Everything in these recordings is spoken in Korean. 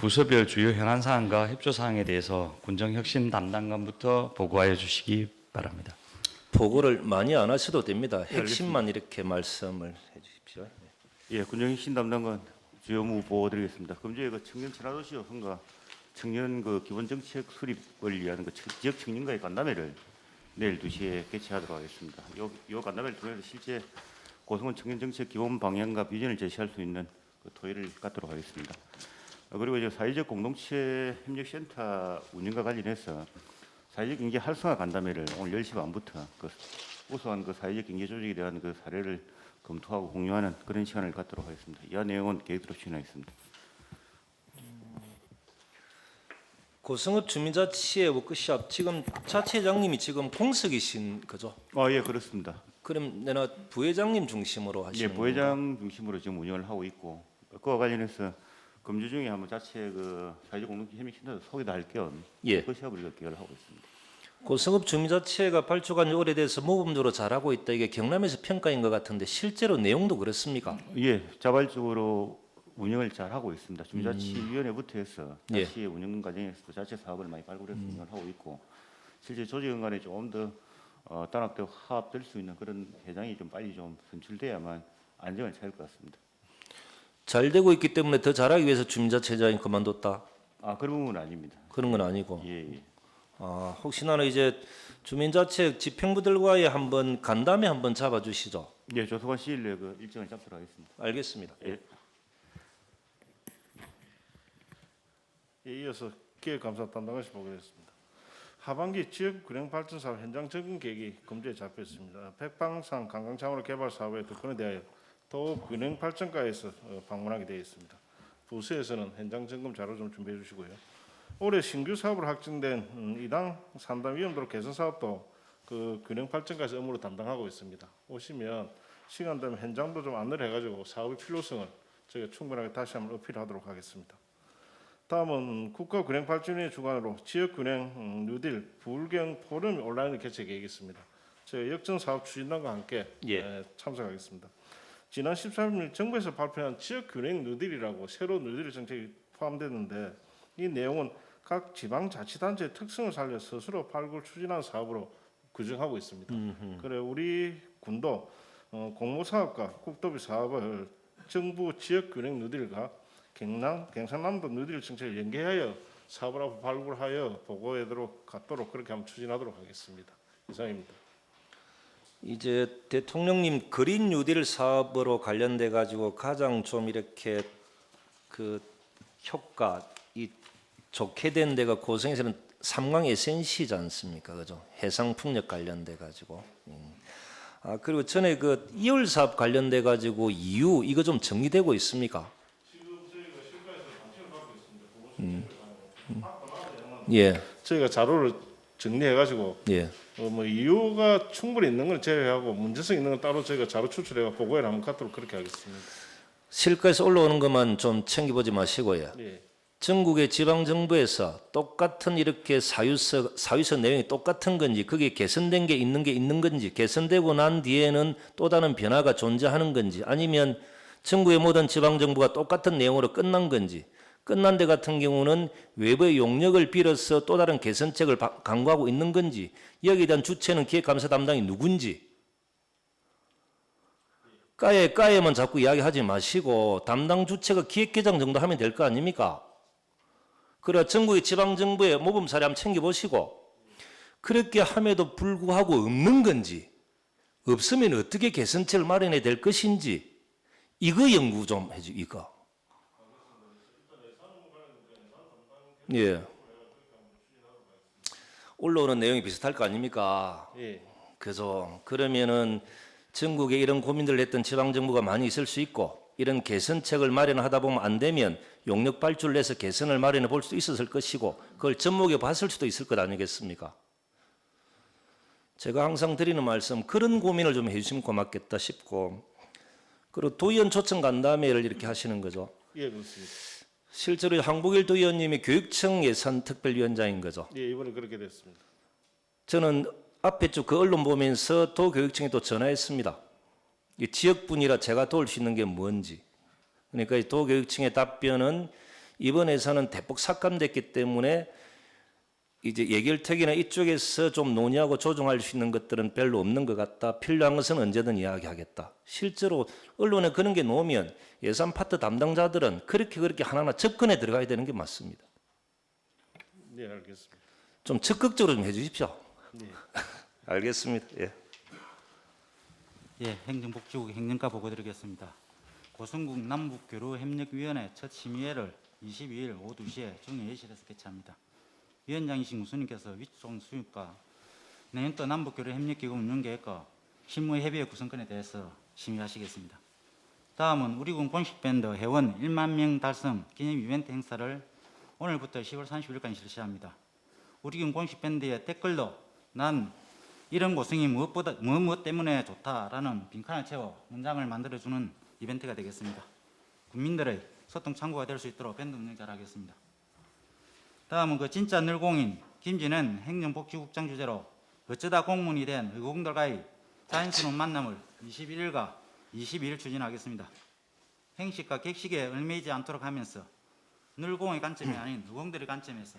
부서별 주요 현안 사항과 협조 사항에 대해서 군정혁신 담당관부터 보고하여 주시기 바랍니다. 보고를 많이 안 하셔도 됩니다. 핵심만 이렇게 말씀을 해주십시오. 예, 군정혁신 담당관 주요 업무 보고드리겠습니다. 금주에 그 청년 친화도시 여성과 청년 그 기본정책 수립을 위한 그 지역 청년과의 간담회를 내일 2시에 개최하도록 하겠습니다. 요 간담회를 통해서 실제 고성원 청년정책 기본 방향과 비전을 제시할 수 있는 그 토의를 갖도록 하겠습니다. 그리고 이제 사회적 공동체 협력센터 운영과 관련해서 사회적 경제 활성화 간담회를 오늘 10시 반부터 그 우수한 그 사회적 경제 조직에 대한 그 사례를 검토하고 공유하는 그런 시간을 갖도록 하겠습니다. 이 내용은 계획대로 진행하겠습니다. 고성읍 주민자치회 워크숍 지금 자치회장님이 지금 공석이신 거죠? 예, 그렇습니다. 그럼 내가 부회장님 중심으로 하시는 예, 부회장 중심으로 지금 운영을 하고 있고 그와 관련해서 금주 중에 한번 자체 그 사회적 공동체 협력센터 소개도 할 겸 예. 워크숍을 계획을 하고 있습니다. 고성읍 주민자치회가 발족한 지 오래돼서 모범적으로 잘하고 있다. 이게 경남에서 평가인 것 같은데 실제로 내용도 그렇습니까? 예, 자발적으로 운영을 잘 하고 있습니다. 주민자치위원회부터 해서 예. 자치의 운영 과정에서도 자체 사업을 많이 발굴해서 운영을 하고 있고 실제 조직원 간에 좀 더 단합되고 화합될 수 있는 그런 회장이 좀 빨리 좀 선출돼야만 안정을 찾을 것 같습니다. 잘 되고 있기 때문에 더 잘하기 위해서 주민자치회장이 그만뒀다. 그런 부분은 아닙니다. 그런 건 아니고. 예, 예. 혹시나 이제 주민자치 집행부들과의 한번 간담회 한번 잡아주시죠. 예, 조속한 시일 내에 그 일정을 잡도록 하겠습니다. 알겠습니다. 예. 이어서 기획감사 담당하시 보고드리겠습니다. 하반기 지역 균형 발전 사업 현장 적응 계획이 검토에 잡혔습니다. 백방산 관광창으로 개발 사업의 특권에 대하여 도 균형 발전과에서 방문하게 되어 있습니다. 부서에서는 현장 점검 자료 좀 준비해 주시고요. 올해 신규 사업으로 확정된 2당 3당 위험도로 개선 사업도 그 균형 발전과에서 업무로 담당하고 있습니다. 오시면 시간 되면 현장도 좀 안내를 해가지고 사업의 필요성을 저희가 충분하게 다시 한번 어필하도록 하겠습니다. 다음은 국가균형발전위원회 주관으로 지역균형 뉴딜 부울경 포럼 온라인 개최 계획이 있습니다. 저희 역전사업 추진단과 함께 참석하겠습니다. 지난 13일 정부에서 발표한 지역균형 뉴딜이라고 새로운 뉴딜 정책이 포함됐는데 이 내용은 각 지방자치단체의 특성을 살려 스스로 발굴 추진한 사업으로 규정하고 있습니다. 그래 우리 군도 공모사업과 국도비 사업을 정부 지역균형 뉴딜과 경상남도 뉴딜 정책을 연계하여 사업을 앞으로 발굴하여 보고하도록 갖도록 그렇게 한번 추진하도록 하겠습니다. 이상입니다. 이제 대통령님 그린 뉴딜 사업으로 관련돼 가지고 가장 좀 이렇게 그 효과 이 좋게 된 데가 고성에서는 삼광 SNC지 않습니까, 그죠? 해상 풍력 관련돼 가지고. 그리고 전에 그 2월 사업 관련돼 가지고 이유 이거 좀 정리되고 있습니까? 예. 저희가 자료를 정리해가지고 예. 뭐 이유가 충분히 있는 건 제외하고 문제성 있는 건 따로 저희가 자료 추출해가 보고에 한번 갖도록 그렇게 하겠습니다. 실과에서 올라오는 것만 좀 챙겨보지 마시고요. 예. 전국의 지방 정부에서 똑같은 이렇게 사유서 내용이 똑같은 건지 그게 개선된 게 있는 건지 개선되고 난 뒤에는 또 다른 변화가 존재하는 건지 아니면 전국의 모든 지방 정부가 똑같은 내용으로 끝난 건지 끝난 데 같은 경우는 외부의 용역을 빌어서 또 다른 개선책을 강구하고 있는 건지 여기에 대한 주체는 기획감사 담당이 누군지 까에만 자꾸 이야기하지 마시고 담당 주체가 기획계장 정도 하면 될 거 아닙니까? 그래 전국의 지방정부의 모범 사례 한번 챙겨보시고 그렇게 함에도 불구하고 없는 건지 없으면 어떻게 개선책을 마련해야 될 것인지 이거 연구 좀 해줘 이거. 예. 올라오는 내용이 비슷할 거 아닙니까? 예. 그죠. 그러면은 전국에 이런 고민들을 했던 지방정부가 많이 있을 수 있고 이런 개선책을 마련하다 보면 안 되면 용역 발주를 내서 개선을 마련해 볼 수도 있었을 것이고 그걸 접목해 봤을 수도 있을 것 아니겠습니까? 제가 항상 드리는 말씀 그런 고민을 좀 해주시면 고맙겠다 싶고 그리고 도의원 초청 간담회를 이렇게 하시는 거죠. 예, 그렇습니다. 실제로 한국일 도의원님이 교육청 예산 특별위원장인 거죠. 예, 이번에 그렇게 됐습니다. 저는 앞에 쭉 그 언론 보면서 도교육청에 또 전화했습니다. 이 지역분이라 제가 도울 수 있는 게 뭔지. 그러니까 이 도교육청의 답변은 이번 예산은 대폭 삭감됐기 때문에 이제 예결특위나 이쪽에서 좀 논의하고 조정할 수 있는 것들은 별로 없는 것 같다. 필요한 것은 언제든 이야기하겠다. 실제로 언론에 그런 게 나오면 예산 파트 담당자들은 그렇게 하나하나 접근해 들어가야 되는 게 맞습니다. 네, 알겠습니다. 좀 적극적으로 좀 해주십시오. 네. 알겠습니다. 예. 예, 행정복지국 행정과 보고드리겠습니다. 고성국 남북교류협력위원회 첫 심의회를 22일 오후 2시에 정례회의실에서 개최합니다. 위원장이신 우수님께서 위촉 수립과 내년도 남북교류협력기구 운영계획과 실무협의회 구성권에 대해서 심의하시겠습니다. 다음은 우리군 공식밴드 회원 1만 명 달성 기념 이벤트 행사를 오늘부터 10월 30일까지 실시합니다. 우리군 공식밴드의 댓글로 난 이런 고성이 무엇 때문에 좋다라는 빈칸을 채워 문장을 만들어주는 이벤트가 되겠습니다. 국민들의 소통 창구가 될 수 있도록 밴드 운영자를 하겠습니다. 다음은 그 진짜 늘공인 김진은 행정복지국장 주재로 어쩌다 공무원이 된 의공들과의 자연스러운 만남을 21일과 22일 추진하겠습니다. 행식과 객식에 얽매이지 않도록 하면서 늘공의 관점이 아닌 의공들의 관점에서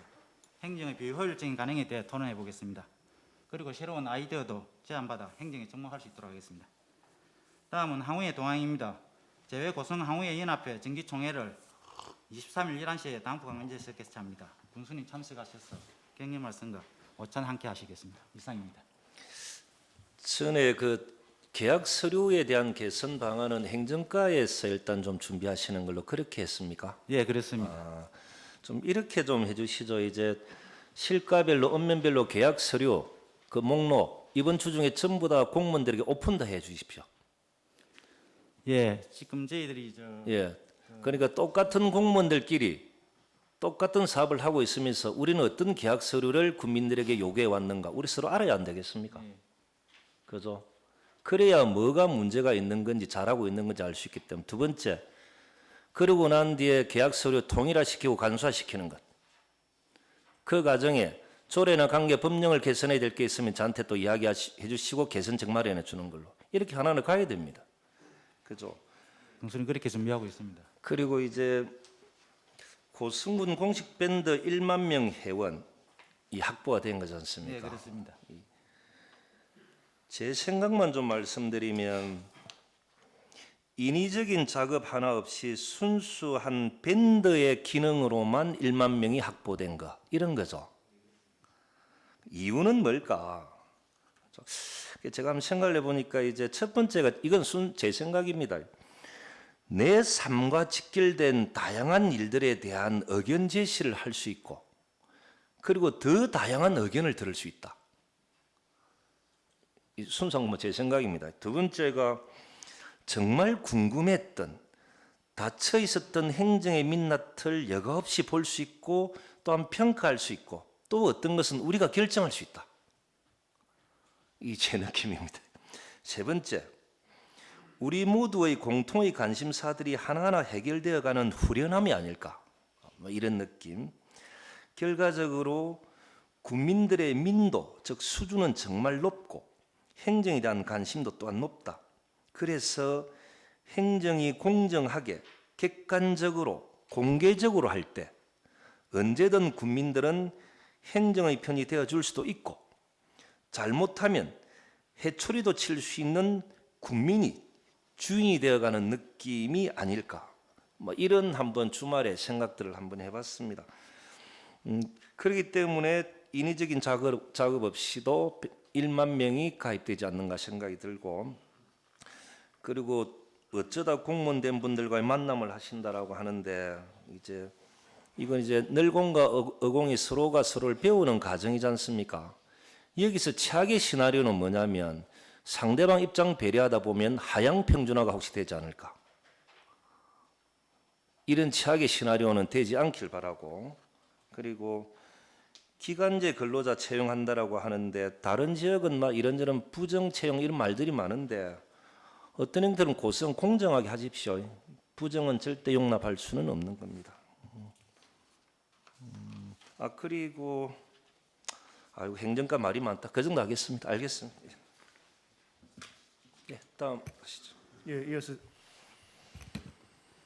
행정의 비효율적인 가능에 대해 토론해 보겠습니다. 그리고 새로운 아이디어도 제안받아 행정에 접목할 수 있도록 하겠습니다. 다음은 항우회 동항입니다. 제외고성 항우회 연합회 정기총회를 23일 11시에 당포강원지에서 개최합니다. 군수님 참석하셔서 격려 말씀과 오찬 함께 하시겠습니다. 이상입니다. 전에 그 계약 서류에 대한 개선 방안은 행정과에서 일단 좀 준비하시는 걸로 그렇게 했습니까? 예, 그렇습니다. 좀 이렇게 좀 해주시죠. 이제 실과별로 업면별로 계약 서류 그 목록 이번 주 중에 전부 다 공무원들에게 오픈다 해주십시오. 예, 지금 저희들이 예. 그러니까 똑같은 공무원들끼리 똑같은 사업을 하고 있으면서 우리는 어떤 계약 서류를 국민들에게 요구해 왔는가 우리 서로 알아야 안 되겠습니까? 그죠? 그래야 뭐가 문제가 있는 건지 잘하고 있는 건지 알 수 있기 때문에. 두 번째, 그러고 난 뒤에 계약 서류 통일화시키고 간소화시키는 것. 그 과정에 조례나 관계 법령을 개선해야 될 게 있으면 저한테 또 이야기해 주시고 개선 정말해 주는 걸로. 이렇게 하나는 가야 됩니다. 그죠? 군수님 그렇게 준비하고 있습니다. 그리고 이제 고승군 공식 밴드 1만 명 회원 이 확보가 된 거지 예, 않습니까? 그렇습니다. 제 생각만 좀 말씀드리면 인위적인 작업 하나 없이 순수한 밴드의 기능으로만 1만 명이 확보된 거 이런 거죠. 이유는 뭘까? 제가 한번 생각을 해보니까 이제 첫 번째가 이건 제 생각입니다. 내 삶과 직결된 다양한 일들에 대한 의견 제시를 할 수 있고 그리고 더 다양한 의견을 들을 수 있다. 이 순서는 제 생각입니다. 두 번째가 정말 궁금했던 닫혀 있었던 행정의 민낯을 여과 없이 볼 수 있고 또한 평가할 수 있고 또 어떤 것은 우리가 결정할 수 있다. 이 제 느낌입니다. 세 번째, 우리 모두의 공통의 관심사들이 하나하나 해결되어가는 후련함이 아닐까 뭐 이런 느낌. 결과적으로 국민들의 민도 즉 수준은 정말 높고 행정에 대한 관심도 또한 높다. 그래서 행정이 공정하게 객관적으로 공개적으로 할 때 언제든 국민들은 행정의 편이 되어줄 수도 있고 잘못하면 해초리도 칠 수 있는 국민이 주인이 되어가는 느낌이 아닐까. 뭐 이런 한번 주말에 생각들을 한번 해봤습니다. 그렇기 때문에 인위적인 작업 없이도 1만 명이 가입되지 않는가 생각이 들고 그리고 어쩌다 공무원 된 분들과의 만남을 하신다라고 하는데 이제 이건 이제 늘공과 어공이 서로가 서로를 배우는 과정이지 않습니까? 여기서 최악의 시나리오는 뭐냐면 상대방 입장 배려하다 보면 하향 평준화가 혹시 되지 않을까? 이런 최악의 시나리오는 되지 않길 바라고 그리고 기간제 근로자 채용한다라고 하는데 다른 지역은 막 이런저런 부정 채용 이런 말들이 많은데 어떤 형들은 고성 공정하게 하십시오. 부정은 절대 용납할 수는 없는 겁니다. 그리고 아이고 행정가 말이 많다. 그 정도 하겠습니다. 알겠습니다. 예, 다음 하시죠. 예,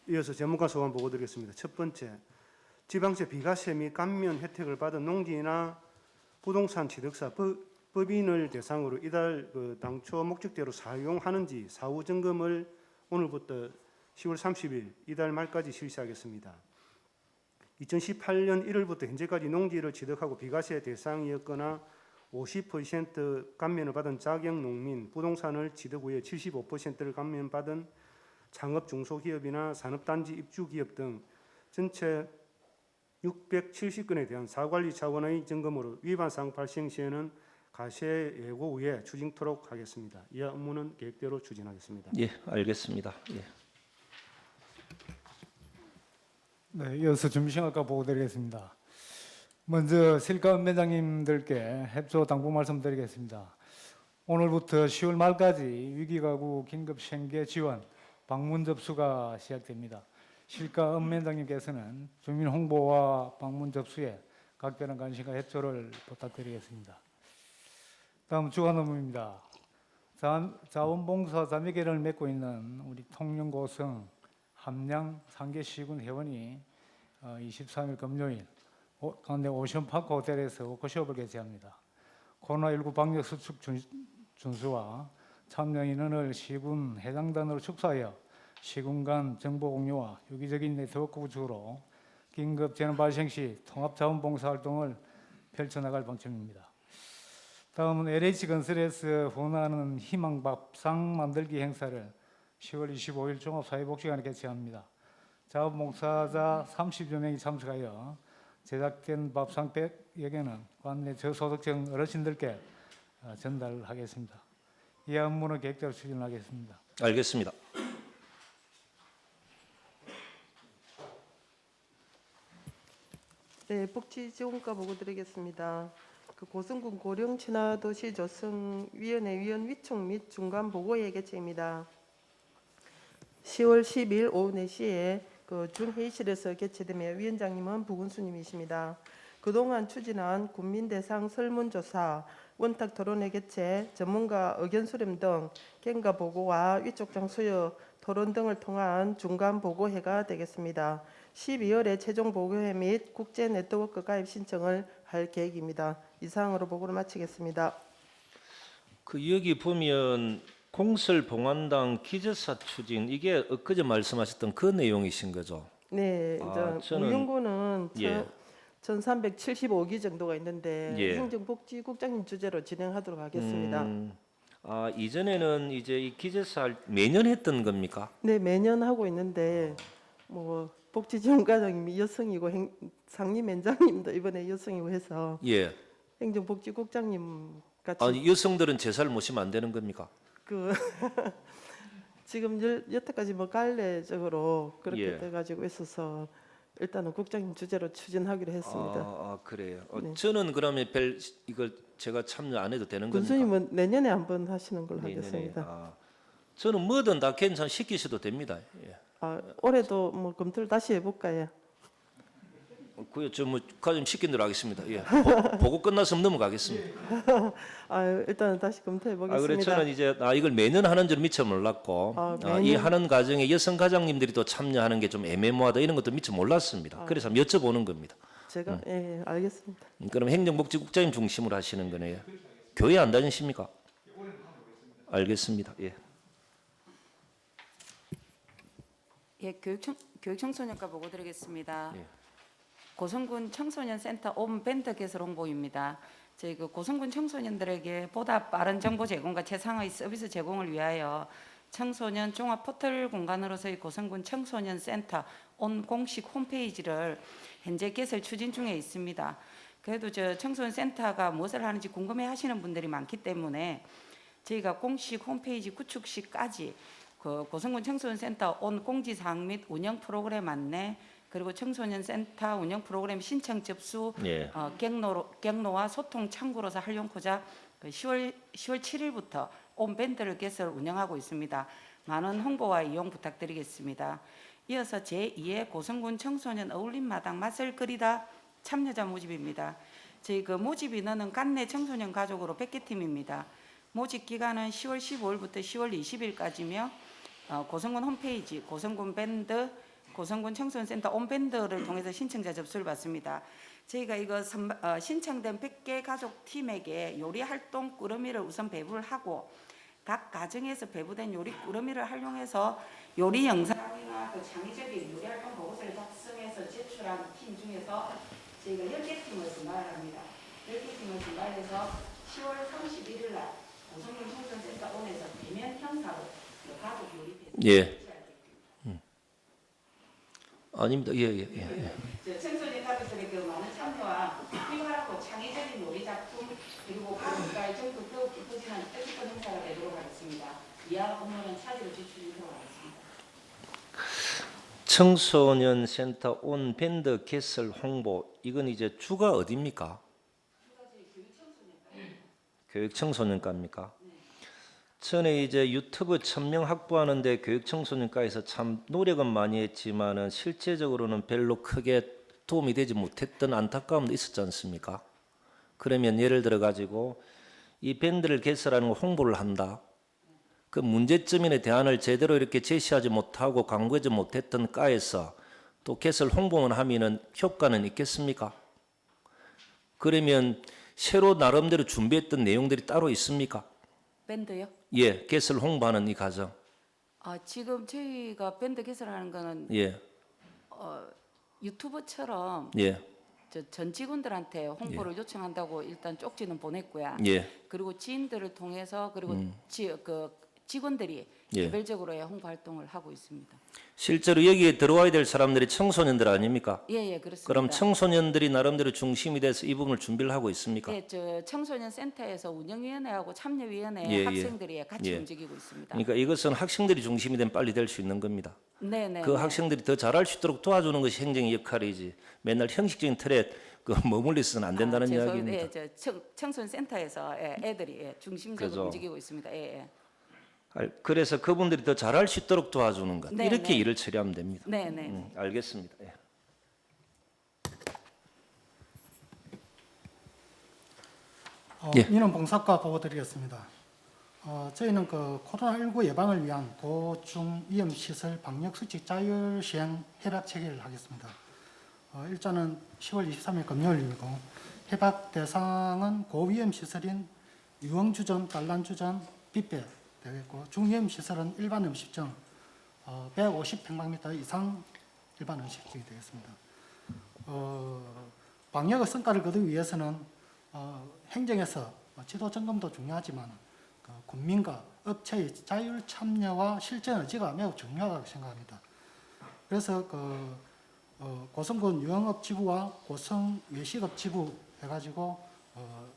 이어서 전문가 소감 보고 드리겠습니다. 첫 번째, 지방세 비과세 및 감면 혜택을 받은 농지나 부동산 취득사 법인을 대상으로 이달 당초 목적대로 사용하는지 사후 점검을 오늘부터 10월 30일 이달 말까지 실시하겠습니다. 2018년 1월부터 현재까지 농지를 취득하고 비과세 대상이었거나 50% 감면을 받은 자격 농민, 부동산을 취득 후에 75%를 감면받은 창업 중소기업이나 산업단지 입주기업 등 전체 670건에 대한 사관리 차원의 점검으로 위반 사항 발생 시에는 가세 예고 후에 추징토록 하겠습니다. 이 업무는 계획대로 추진하겠습니다. 예, 알겠습니다. 예. 네, 이어서 준비시간과 보고드리겠습니다. 먼저 실가은매장님들께 협조 당부 말씀드리겠습니다. 오늘부터 10월 말까지 위기가구 긴급생계 지원 방문 접수가 시작됩니다. 실가은매장님께서는 주민 홍보와 방문 접수에 각별한 관심과 협조를 부탁드리겠습니다. 다음 주간 업무입니다. 자원봉사 자매계를 맺고 있는 우리 통영고성 함양 상계시군 회원이 23일 금요일 가운데 오션파크 호텔에서 워크숍을 개최합니다. 코로나19 방역 수칙 준수와 참여 인원을 시군 해당단으로 축소하여 시군 간 정보 공유와 유기적인 네트워크 구축으로 긴급 재난 발생 시 통합 자원봉사 활동을 펼쳐나갈 방침입니다. 다음은 LH건설에서 후원하는 희망 밥상 만들기 행사를 10월 25일 종합사회복지관에 개최합니다. 자원봉사자 30여 명이 참석하여 제작된 밥상 100여개는 관내 저소득층 어르신들께 전달하겠습니다. 이 업무는 계획대로 추진하겠습니다. 알겠습니다. 네, 복지지원과 보고 드리겠습니다. 고성군 고령 친화도시 조성위원회 위원 위촉 및 중간 보고회 개최입니다. 10월 10일 오후 4시에 준회의실에서 개최되며 위원장님은 부군수님이십니다. 그동안 추진한 국민 대상 설문조사, 원탁 토론회 개최, 전문가 의견 수렴 등 경과 보고와 위촉장 수여 토론 등을 통한 중간 보고회가 되겠습니다. 12월에 최종 보고회 및 국제 네트워크 가입 신청을 할 계획입니다. 이상으로 보고를 마치겠습니다. 여기 보면 공설봉안당 기재사 추진 이게 엊그제 말씀하셨던 그 내용이신 거죠? 네, 저는- 운영구는 예. 1375기 정도가 있는데 예. 행정복지국장님 주재로 진행하도록 하겠습니다. 이전에는 이제 이 기재사 매년 했던 겁니까? 네, 매년 하고 있는데 복지지원과장님이 여성이고 상임위원장님도 이번에 여성이고 해서 예. 행정복지국장님 같이 아니 여성들은 제사를 모시면 안 되는 겁니까? 지금 여태까지 갈래적으로 그렇게 예. 돼가지고 있어서 일단은 국장님 주재로 추진하기로 했습니다. 그래요. 네. 저는 그러면 이걸 제가 참여 안 해도 되는 겁니까? 군수님은 내년에 한번 하시는 걸로 내년에. 하겠습니다. 저는 뭐든 다 괜찮 시키셔도 됩니다. 예. 올해도 검토를 다시 해볼까요? 그요 저뭐 과좀 시킨 대로 하겠습니다. 예. 보고 끝났으면 넘어가겠습니다. 일단은 다시 검토해 그래 보겠습니다. 저는 이제 이걸 매년 하는 줄 미처 몰랐고 매년. 이 하는 과정에 여성 가장님들이 또 참여하는 게 좀 애매모호하다 이런 것도 미처 몰랐습니다. 그래서 한번 여쭤보는 겁니다. 제가 예, 알겠습니다. 그럼 행정복지국장님 중심으로 하시는 거네요. 교회 안 다니십니까? 알겠습니다. 예. 예, 교육청소년과 보고 드리겠습니다. 예. 고성군 청소년센터 온 밴드 개설 홍보입니다. 저희 고성군 청소년들에게 보다 빠른 정보 제공과 최상의 서비스 제공을 위하여 청소년 종합 포털 공간으로서의 고성군 청소년센터 온 공식 홈페이지를 현재 개설 추진 중에 있습니다. 그래도 청소년센터가 무엇을 하는지 궁금해하시는 분들이 많기 때문에 저희가 공식 홈페이지 구축 시까지 고성군 청소년센터 온 공지사항 및 운영 프로그램 안내 그리고 청소년센터 운영 프로그램 신청 접수 예. 경로와 소통 창구로서 활용코자 10월 7일부터 온 밴드를 개설 운영하고 있습니다. 많은 홍보와 이용 부탁드리겠습니다. 이어서 제2회 고성군 청소년 어울림마당 맛을 끓이다 참여자 모집입니다. 저희 모집 인원은 간내 청소년 가족으로 100개 팀입니다. 모집 기간은 10월 15일부터 10월 20일까지며 고성군 홈페이지 고성군 밴드 고성군 청소년센터 온밴드를 통해서 신청자 접수를 받습니다. 저희가 이거 신청된 100개 가족 팀에게 요리 활동 꾸러미를 우선 배부를 하고 각 가정에서 배부된 요리 꾸러미를 활용해서 요리 영상이나 그 창의적인 요리 활동 보고서를 작성해서 제출한 팀 중에서 저희가 10개 팀을 선발합니다. 10개 팀을 선발해서 10월 31일 날 고성군 청소년센터 온에서 대면 형사로 가족 요리 배송 예. 아닙니다. 저 청소년 가족들의 그 많은 참여와 활발하고 창의적인 요리 작품 그리고 가족과의 전국 더욱 깊어지는 뜻깊은 행사가 되도록 하겠습니다. 이하 업무는 차지로 제출하도록 하겠습니다. 청소년 센터 온 밴드 개설 홍보 이건 이제 주가 어디입니까? 교육청소년과입니까? 전에 이제 유튜브 1000명 확보하는데 교육청소년과에서 참 노력은 많이 했지만은 실제적으로는 별로 크게 도움이 되지 못했던 안타까움도 있었지 않습니까? 그러면 예를 들어 가지고 이 밴드를 개설하는 거 홍보를 한다. 그 문제점인의 대안을 제대로 이렇게 제시하지 못하고 광고하지 못했던 과에서 또 개설 홍보만 하면은 효과는 있겠습니까? 그러면 새로 나름대로 준비했던 내용들이 따로 있습니까? 밴드요? 예, 개설 홍보하는 이 과정. 지금 저희가 밴드 개설하는 거는 예, 유튜브처럼 예, 전 직원들한테 홍보를 요청한다고 일단 쪽지는 보냈고요. 예, 그리고 지인들을 통해서 그리고 직원들이 예. 개별적으로 홍보 활동을 하고 있습니다. 실제로 여기에 들어와야 될 사람들이 청소년들 아닙니까? 예, 그렇습니다. 그럼 청소년들이 나름대로 중심이 돼서 이 부분을 준비를 하고 있습니까? 예, 저 청소년 센터에서 운영위원회하고 참여위원회 예, 예. 학생들이 같이 예. 움직이고 있습니다. 그러니까 이것은 학생들이 중심이 되면 빨리 될 수 있는 겁니다. 네. 그 학생들이 더 잘할 수 있도록 도와주는 것이 행정의 역할이지 맨날 형식적인 틀에 머물러 있어서는 안 된다는 이야기입니다. 예, 저 청소년 센터에서 애들이 중심적으로 그죠. 움직이고 있습니다. 예. 그래서 그분들이 더 잘할 수 있도록 도와주는 것 네, 이렇게 네. 일을 처리하면 됩니다. 네. 알겠습니다. 예. 예. 민원봉사과 보고드리겠습니다. 저희는 그 코로나19 예방을 위한 고중 위험 시설 방역 수칙 자율 시행 협약 체계를 하겠습니다. 일자는 10월 23일 금요일이고 협약 대상은 고위험 시설인 유흥주점, 단란주점, 뷔페 되겠고 중위험 시설은 일반 음식점 150평방미터 이상 일반 음식점이 되겠습니다. 방역의 성과를 거두기 위해서는 행정에서 지도 점검도 중요하지만 국민과 업체의 자율 참여와 실전 의지가 매우 중요하다고 생각합니다. 그래서 고성군 유흥업지부와 고성 외식업지부 해가지고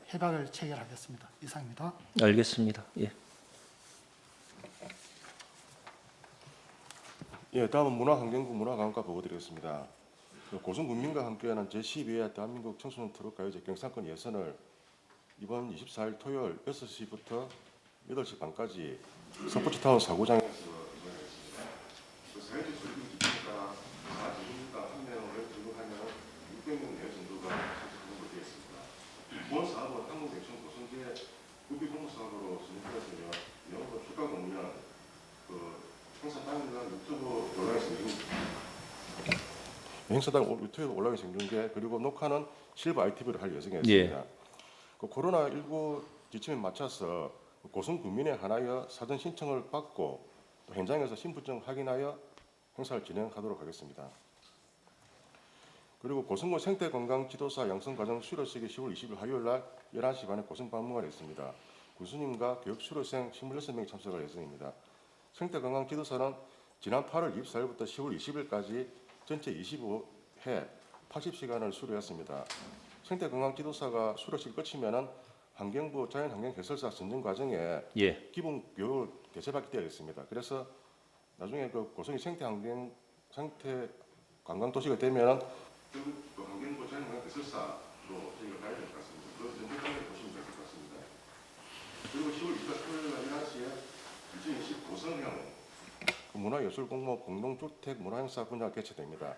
협약을 체결하겠습니다. 이상입니다. 알겠습니다. 예. 예, 다음은 문화환경부 문화관광과 보고드리겠습니다. 고성군민과 함께하는 제12회 대한민국 청소년 트롯가요제 경상권 예선을 이번 24일 토요일 6시부터 8시 반까지 스포츠타운 4구장에서 진행하겠습니다. 사회적 소리 기준가 4지구가 한 명을 등록하면 600명 내외 정도가 참석하는 되겠습니다. 본 사업은 한국냉천 고성계 국비공사업으로 진행되었으며 영업 추가 공유는 행사당 유튜브 온라인 생중계 그리고 녹화는 실버 ITV로 할 예정이었습니다. 예. 코로나19 지침에 맞춰서 고성 군민에 한하여 사전 신청을 받고 또 현장에서 신분증 확인하여 행사를 진행하도록 하겠습니다. 그리고 고성군 생태건강지도사 양성과정 수료식이 10월 20일 화요일 날 11시 반에 고성박물관에 있습니다. 군수님과 교육수료생 26명이 참석할 예정입니다. 생태건강지도사는 지난 8월 24일부터 10월 20일까지 전체 25회 80시간을 수료했습니다. 생태건강지도사가 수료식 끝이면은 환경부 자연환경개설사 선정 과정에 예. 기본 교육을 개설받게 되어 있습니다. 그래서 나중에 고성이 생태관광도시가 되면은 환경부 자연환경개설사로 저희가 가야 될 것 같습니다. 그 전제까지 보시면 될 것 같습니다. 그리고 10월 24일 토요일 날 11시에 2020 고성형 문화예술공모 공동주택 문화행사 분야가 개최됩니다.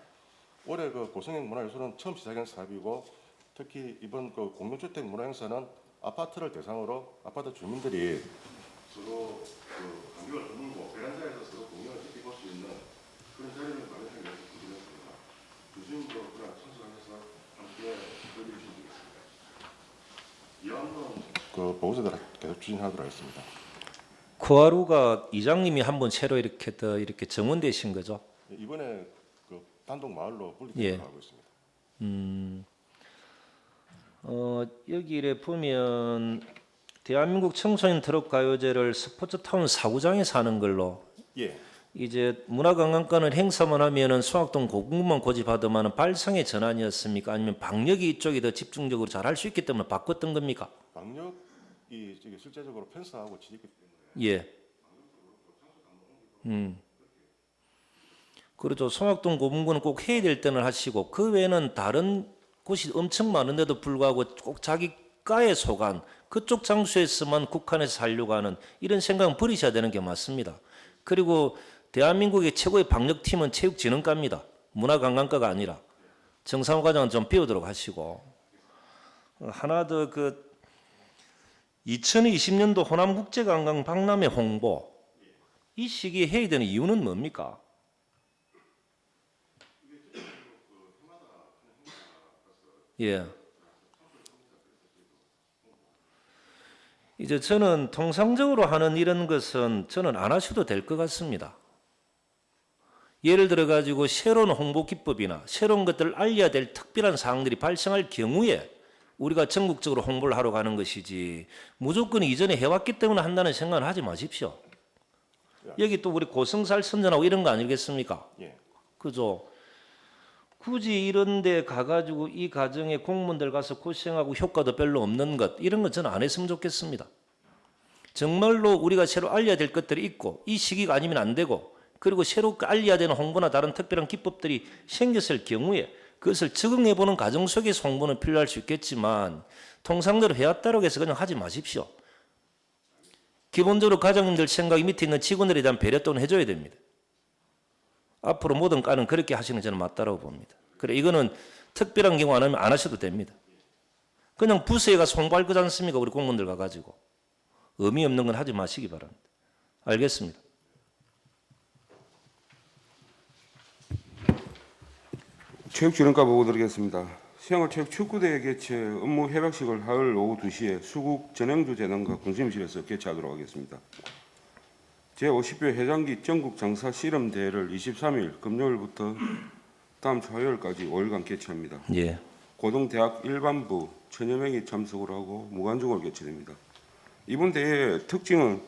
올해 고성형 문화예술은 처음 시작한 사업이고 특히 이번 공동주택 문화행사는 아파트를 대상으로 아파트 주민들이 서로 간격을 허물고 베란다에서 서로 공연을 지켜볼 수 있는 그런 자리를 마련하기 위해서 그 보고서들 계속 추진하도록 하겠습니다. 코하루가 이장님이 한번 새로 이렇게 정원되신 거죠? 이번에 그 단독 마을로 예. 분리되도록 하고 있습니다. 여기에 보면 대한민국 청소년 트럭 가요제를 스포츠타운 사구장에서 하는 걸로 예. 이제 문화관광권을 행사만 하면은 송악동 고궁만 고집하더만은 발상의 전환이었습니까? 아니면 방역이 이쪽이 더 집중적으로 잘 할 수 있기 때문에 바꿨던 겁니까? 방역이 저기 실제적으로 펜스하고 지켰기 때문에 예. 그렇죠. 송악동 고분군은 꼭 해야 될 때는 하시고 그 외에는 다른 곳이 엄청 많은데도 불구하고 꼭 자기 가에 속한 그쪽 장소에서만 국한에서 하려고 하는 이런 생각은 버리셔야 되는 게 맞습니다. 그리고 대한민국의 최고의 방역팀은 체육진흥과입니다. 문화관광과가 아니라 정상화 과장은 좀 배우도록 하시고 하나 더 2020년도 호남국제관광 박람회 홍보 이 시기에 해야 되는 이유는 뭡니까? 예. 이제 저는 통상적으로 하는 이런 것은 저는 안 하셔도 될 것 같습니다. 예를 들어 가지고 새로운 홍보 기법이나 새로운 것들을 알려야 될 특별한 사항들이 발생할 경우에 우리가 전국적으로 홍보를 하러 가는 것이지 무조건 이전에 해왔기 때문에 한다는 생각은 하지 마십시오. 여기 또 우리 고성살 선전하고 이런 거 아니겠습니까? 예. 그죠? 굳이 이런 데 가가지고 이 과정에 공무원들 가서 고생하고 효과도 별로 없는 것 이런 건 저는 안 했으면 좋겠습니다. 정말로 우리가 새로 알려야 될 것들이 있고 이 시기가 아니면 안 되고 그리고 새로 알려야 되는 홍보나 다른 특별한 기법들이 생겼을 경우에 그것을 적응해보는 과정 속에서 홍보는 필요할 수 있겠지만 통상대로 해왔다고 해서 그냥 하지 마십시오. 기본적으로 과장님들 생각이 밑에 있는 직원들에 대한 배려 또는 해줘야 됩니다. 앞으로 모든 과는 그렇게 하시는 저는 맞다고 봅니다. 그래 이거는 특별한 경우 안 하면 안 하셔도 됩니다. 그냥 부서에 가서 홍보할 거지 않습니까? 우리 공무원들 가가지고. 의미 없는 건 하지 마시기 바랍니다. 알겠습니다. 체육진흥과 보고 드리겠습니다. 시향을체육 축구대회 개최 업무 협약식을 하을 오후 2시에 수국 전영주 재단과 군심실에서 개최하도록 하겠습니다. 제50회 회장기 전국 장사 실험 대회를 23일 금요일부터 다음 주 화요일까지 5일간 개최합니다. 예. 고등대학 일반부 천여 명이 참석을 하고 무관중으로 개최됩니다. 이번 대회의 특징은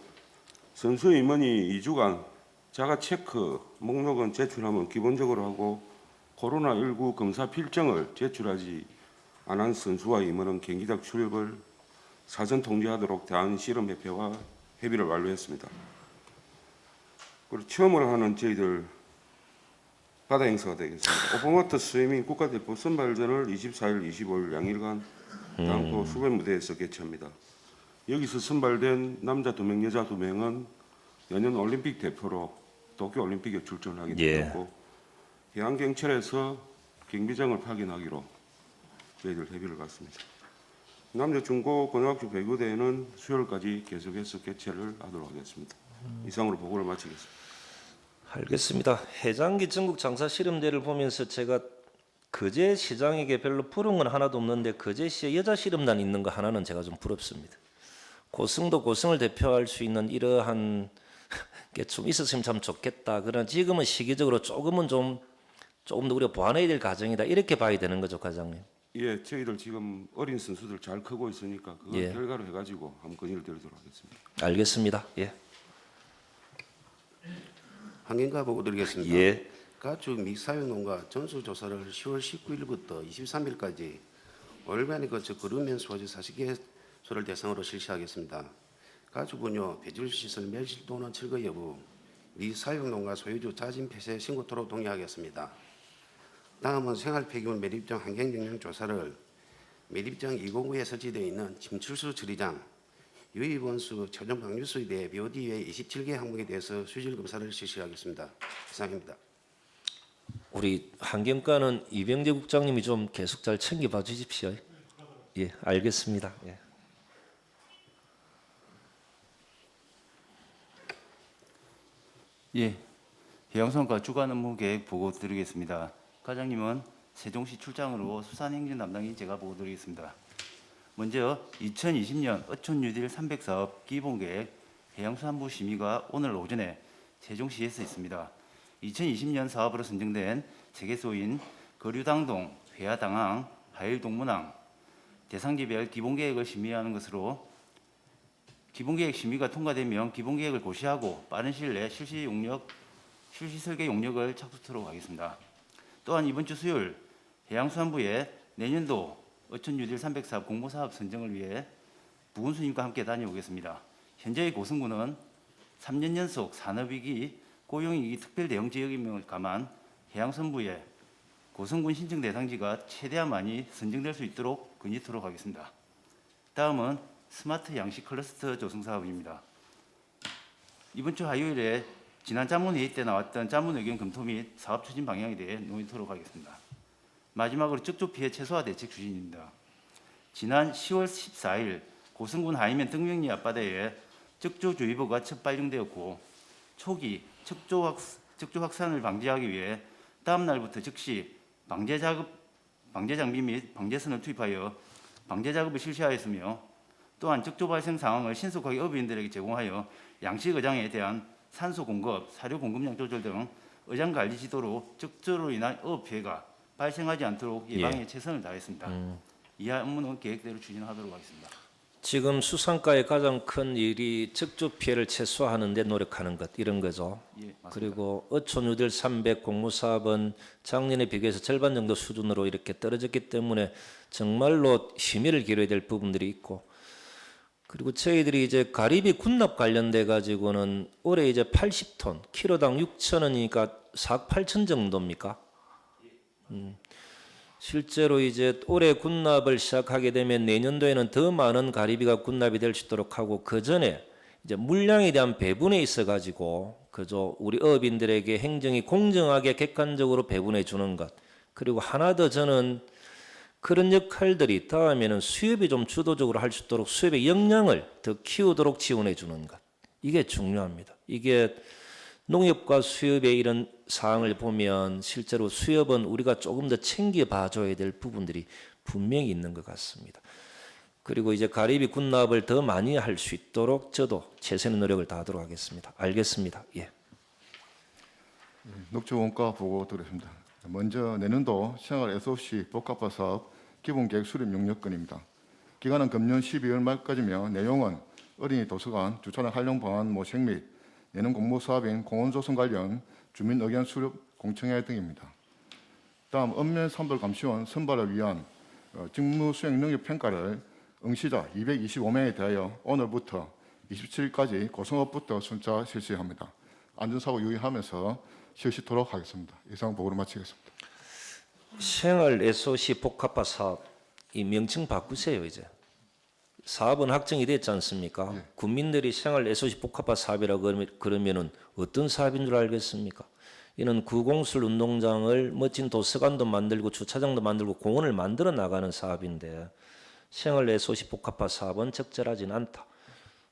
선수 임원이 2주간 자가 체크 목록은 제출하면 기본적으로 하고 코로나19 검사 필증을 제출하지 않은 선수와 임원은 경기장 출입을 사전 통지하도록 대한실험협회와 협의를 완료했습니다. 그리고 처음으로 하는 저희들 바다 행사가 되겠습니다. 오픈워터 스위밍 국가대표 선발전을 24일, 25일 양일간 당포 수변 무대에서 개최합니다. 여기서 선발된 남자 2명, 여자 2명은 내년 올림픽 대표로 도쿄올림픽에 출전을 하게 되었고 해양경찰에서 경비장을 파견하기로 저희들 협의를 갔습니다. 남자 중고 고등학교 배구대회는 수요일까지 계속해서 개최를 하도록 하겠습니다. 이상으로 보고를 마치겠습니다. 알겠습니다. 해장기 전국 장사 실험대를 보면서 제가 거제 시장에게 별로 부러운 건 하나도 없는데 거제시에 여자 실험단 있는 거 하나는 제가 좀 부럽습니다. 고성도 고성을 대표할 수 있는 이러한 게 좀 있었으면 참 좋겠다. 그러나 지금은 시기적으로 조금은 좀 더 우리가 보완해야 될 과정이다. 이렇게 봐야 되는 거죠, 과장님. 예, 저희들 지금 어린 선수들 잘 크고 있으니까 그걸 예. 결과로 해가지고 한번 건의를 드리도록 하겠습니다. 알겠습니다. 예. 환경과 보고 드리겠습니다. 예. 가축 믹사육농가 전수조사를 10월 19일부터 23일까지 5일간에 거쳐 그루면 소지 40개소를 대상으로 실시하겠습니다. 가축분뇨, 배출시설 멸실 또는 철거 여부, 미사육농가 소유주 자진 폐쇄 신고토록 동의하겠습니다. 다음은 생활폐기물 매립장 환경영향 조사를 매립장 209에 설치되어 있는 침출수 처리장, 유입원수, 최종 방류수에 대해 BOD 외 27개 항목에 대해서 수질 검사를 실시하겠습니다. 이상입니다. 우리 환경과는 이병재 국장님이 좀 계속 잘 챙겨봐 주십시오. 예, 알겠습니다. 예. 예, 해양성과 주간 업무 계획 보고 드리겠습니다. 과장님은 세종시 출장으로 수산행정 담당이 제가 보고 드리겠습니다. 먼저 2020년 어촌 뉴딜 300사업 기본계획 해양수산부 심의가 오늘 오전에 세종시에서 있습니다. 2020년 사업으로 선정된 세계소인 거류당동, 회화당항, 하일동문항 대상지별 기본계획을 심의하는 것으로 기본계획 심의가 통과되면 기본계획을 고시하고 빠른 시일 내에 실시 설계 용역을 착수토록 하겠습니다. 또한 이번 주 수요일 해양수산부에 내년도 어촌 뉴딜 300사업 공모사업 선정을 위해 부군수님과 함께 다녀오겠습니다. 현재의 고성군은 3년 연속 산업위기, 고용위기 특별대응지역임을 감안 해양수산부에 고성군 신청 대상지가 최대한 많이 선정될 수 있도록 건의토록 하겠습니다. 다음은 스마트 양식 클러스터 조성 사업입니다. 이번 주 화요일에 지난 자문회의 때 나왔던 자문 의견 검토 및 사업 추진 방향에 대해 논의토록 하겠습니다. 마지막으로 적조 피해 최소화 대책 추진입니다. 지난 10월 14일 고성군 하이면 등명리 앞바다에 적조주의보가 첫 발령되었고 초기 적조 확산을 방지하기 위해 다음 날부터 즉시 방제 장비 및 방제선을 투입하여 방제 작업을 실시하였으며 또한 적조 발생 상황을 신속하게 어부인들에게 제공하여 양식 어장에 대한 산소 공급, 사료 공급량 조절 등 어장 관리 지도로 적조로 인한 어업 피해가 발생하지 않도록 예방에 최선을 다했습니다. 이하 업무는 계획대로 추진하도록 하겠습니다. 지금 수산가의 가장 큰 일이 적조 피해를 최소화하는 데 노력하는 것 이런 거죠. 예, 맞습니다. 그리고 어촌 뉴딜 300 공모사업은 작년에 비교해서 절반 정도 수준으로 이렇게 떨어졌기 때문에 정말로 심의를 기울여야 될 부분들이 있고, 그리고 저희들이 이제 가리비 군납 관련돼 가지고는 올해 이제 80톤, 키로당 6,000원이니까 4억 8천 정도입니까? 실제로 이제 올해 군납을 시작하게 되면 내년도에는 더 많은 가리비가 군납이 될 수 있도록 하고, 그 전에 이제 물량에 대한 배분에 있어 가지고 그저 우리 어업인들에게 행정이 공정하게 객관적으로 배분해 주는 것, 그리고 하나 더 저는 그런 역할들이 다음에는 수협이 좀 주도적으로 할 수 있도록 수협의 역량을 더 키우도록 지원해 주는 것, 이게 중요합니다. 이게 농협과 수협의 이런 사항을 보면 실제로 수협은 우리가 조금 더 챙겨봐줘야 될 부분들이 분명히 있는 것 같습니다. 그리고 이제 가리비 군납을 더 많이 할 수 있도록 저도 최선의 노력을 다하도록 하겠습니다. 알겠습니다. 예. 녹조 원가 보고 드리겠습니다. 먼저 내년도 생활 SOC 복합화 사업 기본계획 수립 용역건입니다. 기간은 금년 12월 말까지며 내용은 어린이 도서관, 주차장 활용 방안 모색 및 예능 공모 사업인 공원 조성 관련 주민 의견 수립 공청회 등입니다. 다음 읍면 산불 감시원 선발을 위한 직무 수행 능력 평가를 응시자 225명에 대하여 오늘부터 27일까지 고성읍부터 순차 실시합니다. 안전사고 유의하면서 실시토록 하겠습니다. 이상 보고를 마치겠습니다. 생활 SOC 복합화 사업 이 명칭 바꾸세요. 이제 사업은 확정이 됐지 않습니까? 예. 국민들이 생활 SOC 복합화 사업이라고 그러면은 어떤 사업인 줄 알겠습니까? 이는 구공술 운동장을 멋진 도서관도 만들고 주차장도 만들고 공원을 만들어 나가는 사업인데, 생활 SOC 복합화 사업은 적절하진 않다.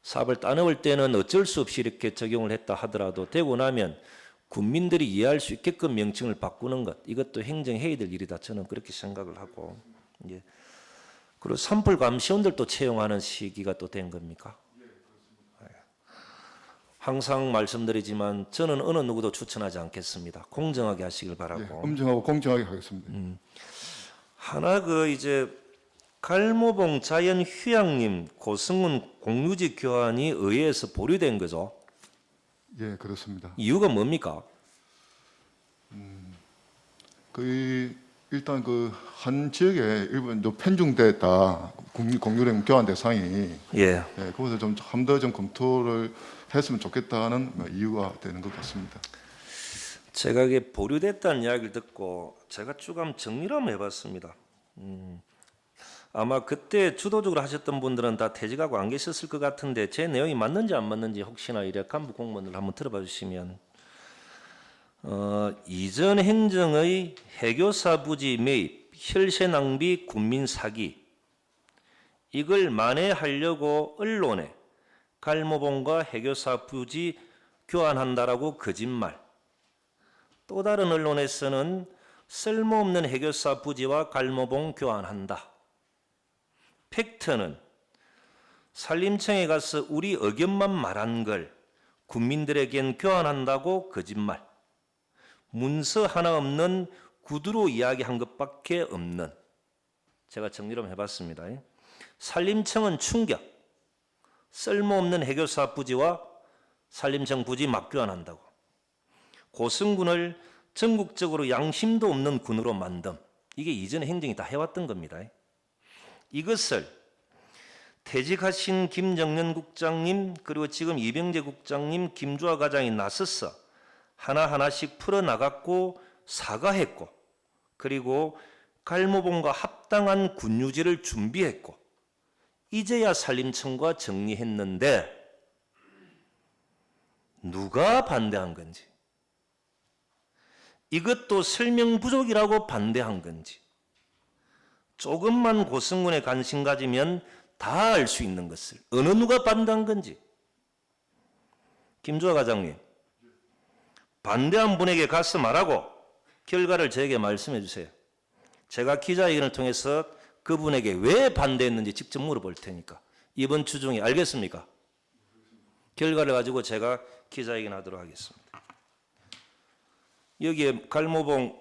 사업을 따놓을 때는 어쩔 수 없이 이렇게 적용을 했다 하더라도 되고 나면 국민들이 이해할 수 있게끔 명칭을 바꾸는 것, 이것도 행정해야 될 일이다. 저는 그렇게 생각을 하고, 예. 그리고 산불 감시원들도 채용하는 시기가 또 된 겁니까? 항상 말씀드리지만 저는 어느 누구도 추천하지 않겠습니다. 공정하게 하시길 바라고. 엄정하고 공정하게 하겠습니다. 하나 이제 갈모봉 자연휴양림 고성군 공유지 교환이 의회에서 보류된 거죠. 예, 그렇습니다. 이유가 뭡니까? 일단 한 지역에 일본 편중됐다 공유령 교환 대상이 예. 그것을 좀 더 검토를 했으면 좋겠다는 이유가 되는 것 같습니다. 제가 이게 보류됐다는 이야기를 듣고 제가 쭉 한번 정리를 한번 해봤습니다. 아마 그때 주도적으로 하셨던 분들은 다 퇴직하고 안 계셨을 것 같은데 제 내용이 맞는지 안 맞는지 혹시나 이래 간부 공무원들 한번 들어봐 주시면, 이전 행정의 해교사 부지 매입, 혈세 낭비, 군민 사기, 이걸 만회하려고 언론에 갈모봉과 해교사 부지 교환한다라고 거짓말, 또 다른 언론에서는 쓸모없는 해교사 부지와 갈모봉 교환한다, 팩트는 산림청에 가서 우리 의견만 말한 걸 국민들에겐 교환한다고 거짓말. 문서 하나 없는 구두로 이야기한 것밖에 없는. 제가 정리를 한번 해봤습니다. 산림청은 충격. 쓸모없는 해교사 부지와 산림청 부지 맞교환한다고. 고성군을 전국적으로 양심도 없는 군으로 만듦. 이게 이전에 행정이 다 해왔던 겁니다. 이것을 퇴직하신 김정년 국장님 그리고 지금 이병재 국장님 김주아 과장이 나서서 하나하나씩 풀어나갔고 사과했고 그리고 갈모봉과 합당한 군유지를 준비했고 이제야 산림청과 정리했는데 누가 반대한 건지 이것도 설명 부족이라고 반대한 건지 조금만 고성군에 관심 가지면 다 알 수 있는 것을 어느 누가 반대한 건지 김주아 과장님 반대한 분에게 가서 말하고 결과를 저에게 말씀해 주세요. 제가 기자회견을 통해서 그분에게 왜 반대했는지 직접 물어볼 테니까 이번 주 중에 알겠습니까? 결과를 가지고 제가 기자회견 하도록 하겠습니다. 여기에 갈모봉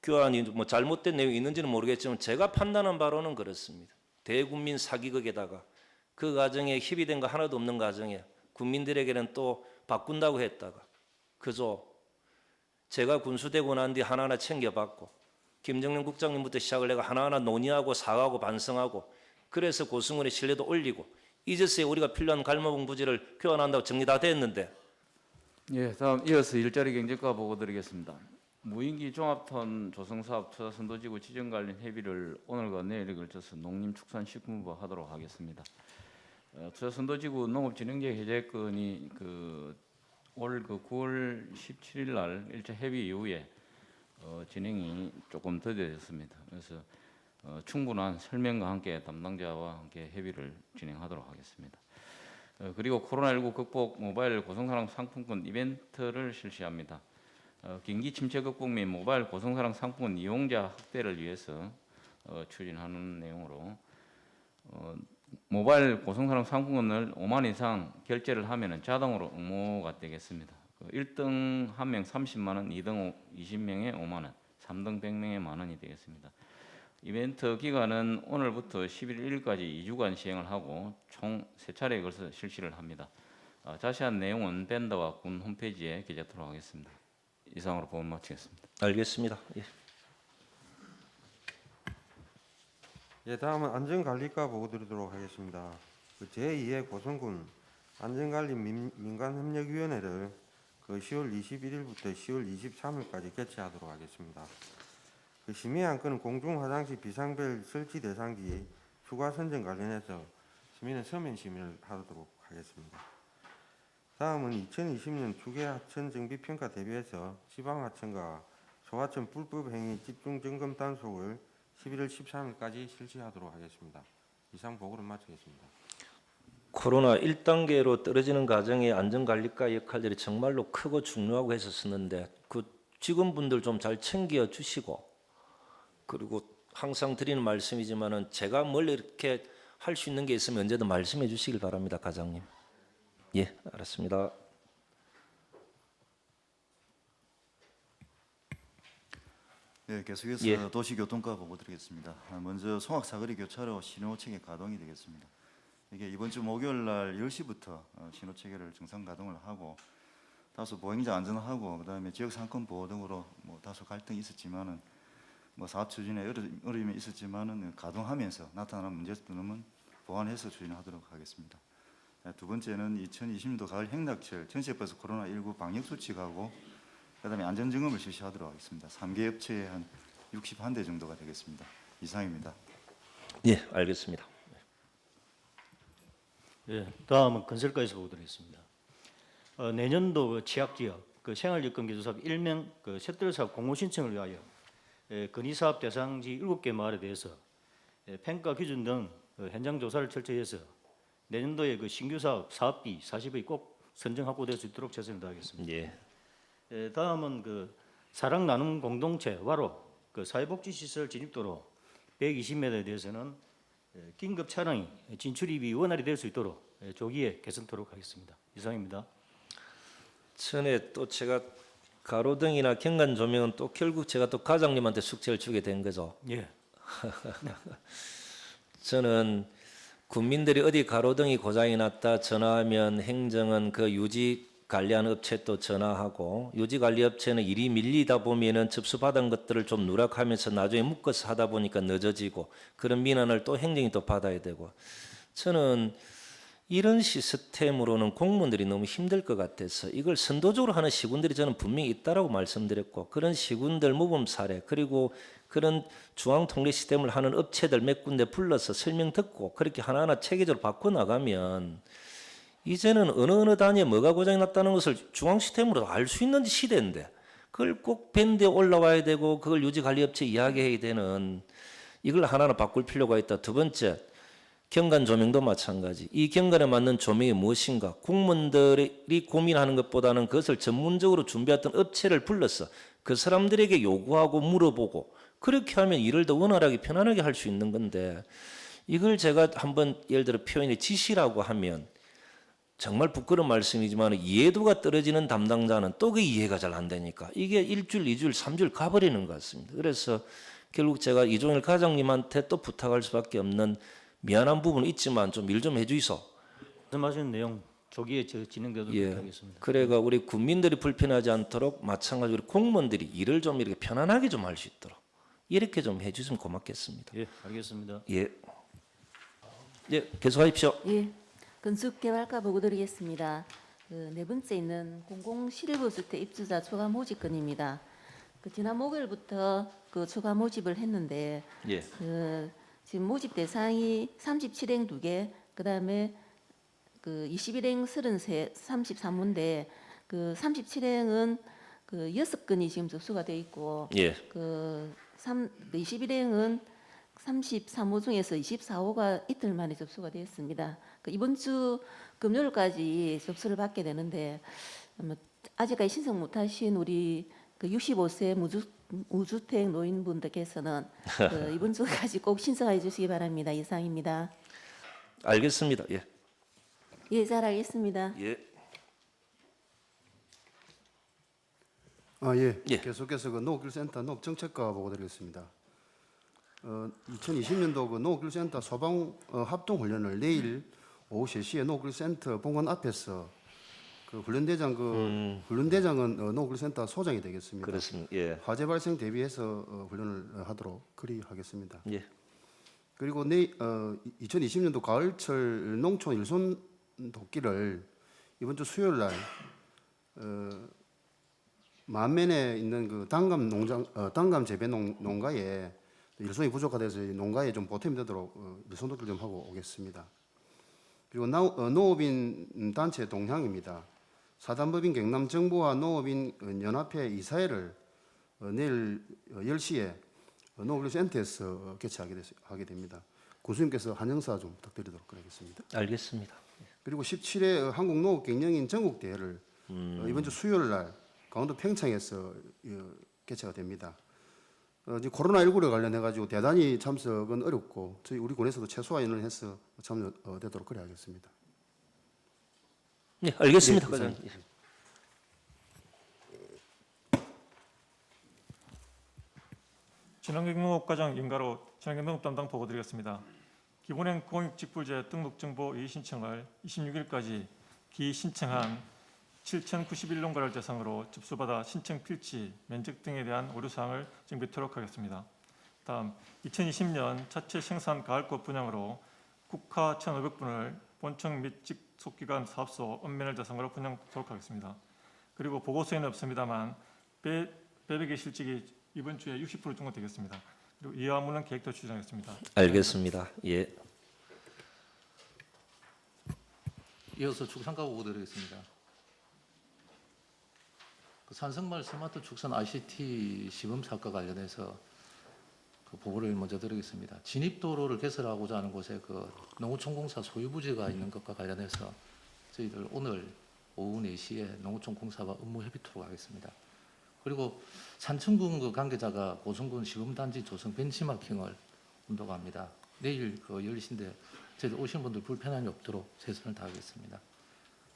교환이 뭐 잘못된 내용이 있는지는 모르겠지만 제가 판단한 바로는 그렇습니다. 대국민 사기극에다가 그 과정에 협의된 거 하나도 없는 과정에 국민들에게는 또 바꾼다고 했다가 그저 제가 군수되고 난 뒤 하나하나 챙겨받고 김정년 국장님부터 시작을 해가 하나하나 논의하고 사과하고 반성하고 그래서 고승군의 신뢰도 올리고 이제서야 우리가 필요한 갈모봉 부지를 교환한다고 정리 다 됐는데 예, 다음 이어서 일자리 경제과 보고 드리겠습니다. 무인기 종합톤 조성사업 투자 선도지구 지정 관련 협의를 오늘과 내일에 걸쳐서 농림축산식품부와 하도록 하겠습니다. 투자 선도지구 농업진흥재 해제권이 올 9월 17일 날 1차 협의 이후에 진행이 조금 더뎌졌습니다. 그래서 충분한 설명과 함께 담당자와 함께 협의를 진행하도록 하겠습니다. 그리고 코로나19 극복 모바일 고성사랑 상품권 이벤트를 실시합니다. 경기 침체 극복 및 모바일 고성사랑 상품권 이용자 확대를 위해서 추진하는 내용으로 모바일 고성사랑 상품권을 5만 이상 결제를 하면 자동으로 응모가 되겠습니다. 1등 1명 30만 원, 2등 20명에 5만 원, 3등 100명에 만 원이 되겠습니다. 이벤트 기간은 오늘부터 11일 1일까지 2주간 시행을 하고 총 3차례에 걸쳐 실시를 합니다. 자세한 내용은 밴더와 군 홈페이지에 기재하도록 하겠습니다. 이상으로 보면 마치겠습니다. 알겠습니다. 예. 예, 다음은 안전관리과 보고 드리도록 하겠습니다. 제2회 고성군 안전관리 민간협력위원회를 10월 21일부터 10월 23일까지 개최하도록 하겠습니다. 심의 안건은 공중화장실 비상벨 설치 대상지 추가 선정 관련해서 심의는 서면 심의를 하도록 하겠습니다. 다음은 2020년 추계하천 정비평가 대비해서 지방하천과 소하천 불법행위 집중점검 단속을 11월 13일까지 실시하도록 하겠습니다. 이상 보고를 마치겠습니다. 코로나 1단계로 떨어지는 과정에 안전관리과 역할들이 정말로 크고 중요하고 했었는데 그 직원분들 좀 잘 챙겨 주시고 그리고 항상 드리는 말씀이지만은 제가 뭘 이렇게 할 수 있는 게 있으면 언제든 말씀해 주시길 바랍니다, 과장님. 예, 알았습니다. 네, 계속해서 도시교통과 보고 드리겠습니다. 먼저 송악사거리 교차로 신호체계 가동이 되겠습니다. 이게 이번 주 목요일 날 10시부터 신호체계를 정상 가동을 하고 다소 보행자 안전하고 그다음에 지역 상권 보호 등으로 다소 갈등이 있었지만은 사업 추진에 어려움이 있었지만은 가동하면서 나타나는 문제점은 보완해서 추진하도록 하겠습니다. 두 번째는 2020년도 가을 행락철 전시버스 코로나19 방역 수칙하고 그다음에 안전점검을 실시하도록 하겠습니다. 3개 업체에 한 61대 정도가 되겠습니다. 이상입니다. 예, 알겠습니다. 예, 다음은 건설과에서 보고 드리겠습니다. 내년도 취약지역 생활여건기초사업 1명 셋들사업 공모 신청을 위하여 건의사업 대상지 7개 마을에 대해서 평가 기준 등 현장 조사를 철저히 해서 내년도에 신규 사업 사업비 40의 꼭 선정 확보될 수 있도록 최선을 다하겠습니다. 예. 다음은 사랑 나눔 공동체 와로 사회복지시설 진입도로 120m에 대해서는 긴급 차량이 진출입이 원활히 될 수 있도록 조기에 개선토록 하겠습니다. 이상입니다. 전에 또 제가 가로등이나 경관 조명은 또 결국 제가 또 과장님한테 숙제를 주게 된 거죠. 예. 저는 국민들이 어디 가로등이 고장이 났다 전화하면 행정은 그 유지 관리하는 업체 또 전화하고 유지 관리 업체는 일이 밀리다 보면은 접수받은 것들을 좀 누락하면서 나중에 묶어서 하다 보니까 늦어지고 그런 민원을 또 행정이 또 받아야 되고 저는 이런 시스템으로는 공무원들이 너무 힘들 것 같아서 이걸 선도적으로 하는 시군들이 저는 분명히 있다라고 말씀드렸고 그런 시군들 모범 사례 그리고 그런 중앙통계 시스템을 하는 업체들 몇 군데 불러서 설명 듣고 그렇게 하나하나 체계적으로 바꿔나가면 이제는 어느 단위에 뭐가 고장이 났다는 것을 중앙 시스템으로 알 수 있는 시대인데 그걸 꼭 밴드에 올라와야 되고 그걸 유지관리업체 이야기해야 되는 이걸 하나하나 바꿀 필요가 있다. 두 번째 경관 조명도 마찬가지. 이 경관에 맞는 조명이 무엇인가? 공무원들이 고민하는 것보다는 그것을 전문적으로 준비했던 업체를 불러서 그 사람들에게 요구하고 물어보고 그렇게 하면 일을 더 원활하게 편안하게 할 수 있는 건데 이걸 제가 한번 예를 들어 표현이 지시라고 하면 정말 부끄러운 말씀이지만 이해도가 떨어지는 담당자는 또 그 이해가 잘 안 되니까 이게 1줄, 2줄, 3줄 가버리는 것 같습니다. 그래서 결국 제가 이종일 과장님한테 또 부탁할 수밖에 없는 미안한 부분은 있지만 좀 일 좀 해주이소. 말씀하신 내용 조기에 진행되도록 하겠습니다. 그래가 우리 국민들이 불편하지 않도록 마찬가지로 우리 공무원들이 일을 좀 이렇게 편안하게 좀 할 수 있도록 이렇게 좀 해주시면 고맙겠습니다. 예, 알겠습니다. 예, 예, 계속하십시오. 예, 건축개발과 보고 드리겠습니다. 네 번째 있는 공공실거주택 입주자 초과 모집건입니다. 지난 목요일부터 초과 모집을 했는데 예. 지금 모집 대상이 37행 2개, 그다음에 21행 33, 33문데 37행은 6건이 지금 접수가 돼 있고 예. 21행은 33호 중에서 24호가 이틀 만에 접수가 되었습니다. 이번 주 금요일까지 접수를 받게 되는데 아직까지 신청 못하신 우리 65세 무주택 노인분들께서는 이번 주까지 꼭 신청해 주시기 바랍니다. 이상입니다. 알겠습니다. 예. 예, 잘 알겠습니다. 예. 예. 계속해서 농업기술센터 농업정책과 보고 드리겠습니다. 2020년도 농업기술센터 소방 합동 훈련을 내일 오후 3시에 농업기술센터 본관 앞에서 훈련대장 훈련대장은 농업기술센터 소장이 되겠습니다. 그렇습니다. 예. 화재 발생 대비해서 훈련을 하도록 그리 하겠습니다. 예. 그리고 2020년도 가을철 농촌 일손 돕기를 이번 주 수요일 날 만면에 있는 단감 농장 단감 재배 농가에 일손이 부족하돼서 농가에 좀 보탬이 되도록 일손 돕기를 좀 하고 오겠습니다. 그리고 농업인 단체 동향입니다. 사단법인 경남정부와 농업인 연합회 이사회를 내일 10시에 농업기술센터에서 개최하게 됩니다. 군수님께서 한영사 좀 부탁드리도록 하겠습니다. 알겠습니다. 그리고 17회 한국농업경영인 전국대회를 이번 주 수요일 날 강원도 평창에서 개최가 됩니다. 지금 코로나19에 관련해 가지고 대단히 참석은 어렵고 저희 우리 군에서도 최소화인을 해서 참여되도록 그래 하겠습니다. 네, 알겠습니다. 네, 진흥경농업과장 임가로 진흥경농업 담당 보고 드리겠습니다. 기본행 공익직불제 등록정보 이의 신청을 26일까지 기신청한 7,091농가를 대상으로 접수받아 신청 필지, 면적 등에 대한 오류사항을 정비토록 하겠습니다. 다음 2020년 자체 생산 가을꽃 분양으로 국화 1,500분을 본청 및 직속기관 사업소 읍면을 대상으로 분양토록 하겠습니다. 그리고 보고서에는 없습니다만 배백의 실직이 이번 주에 60% 정도 되겠습니다. 그리고 이와 무는 계획도 추진하겠습니다. 알겠습니다. 예. 이어서 축산가 보고 드리겠습니다. 산성마을 스마트 축산 ICT 시범 사업과 관련해서 보고를 먼저 드리겠습니다. 진입도로를 개설하고자 하는 곳에 농어촌공사 소유부지가 있는 것과 관련해서 저희들 오늘 오후 4시에 농어촌공사와 업무 협의토록 하겠습니다. 그리고 산청군 관계자가 고성군 시범단지 조성 벤치마킹을 운동합니다. 내일 그 10시인데 저희들 오신 분들 불편함이 없도록 최선을 다하겠습니다.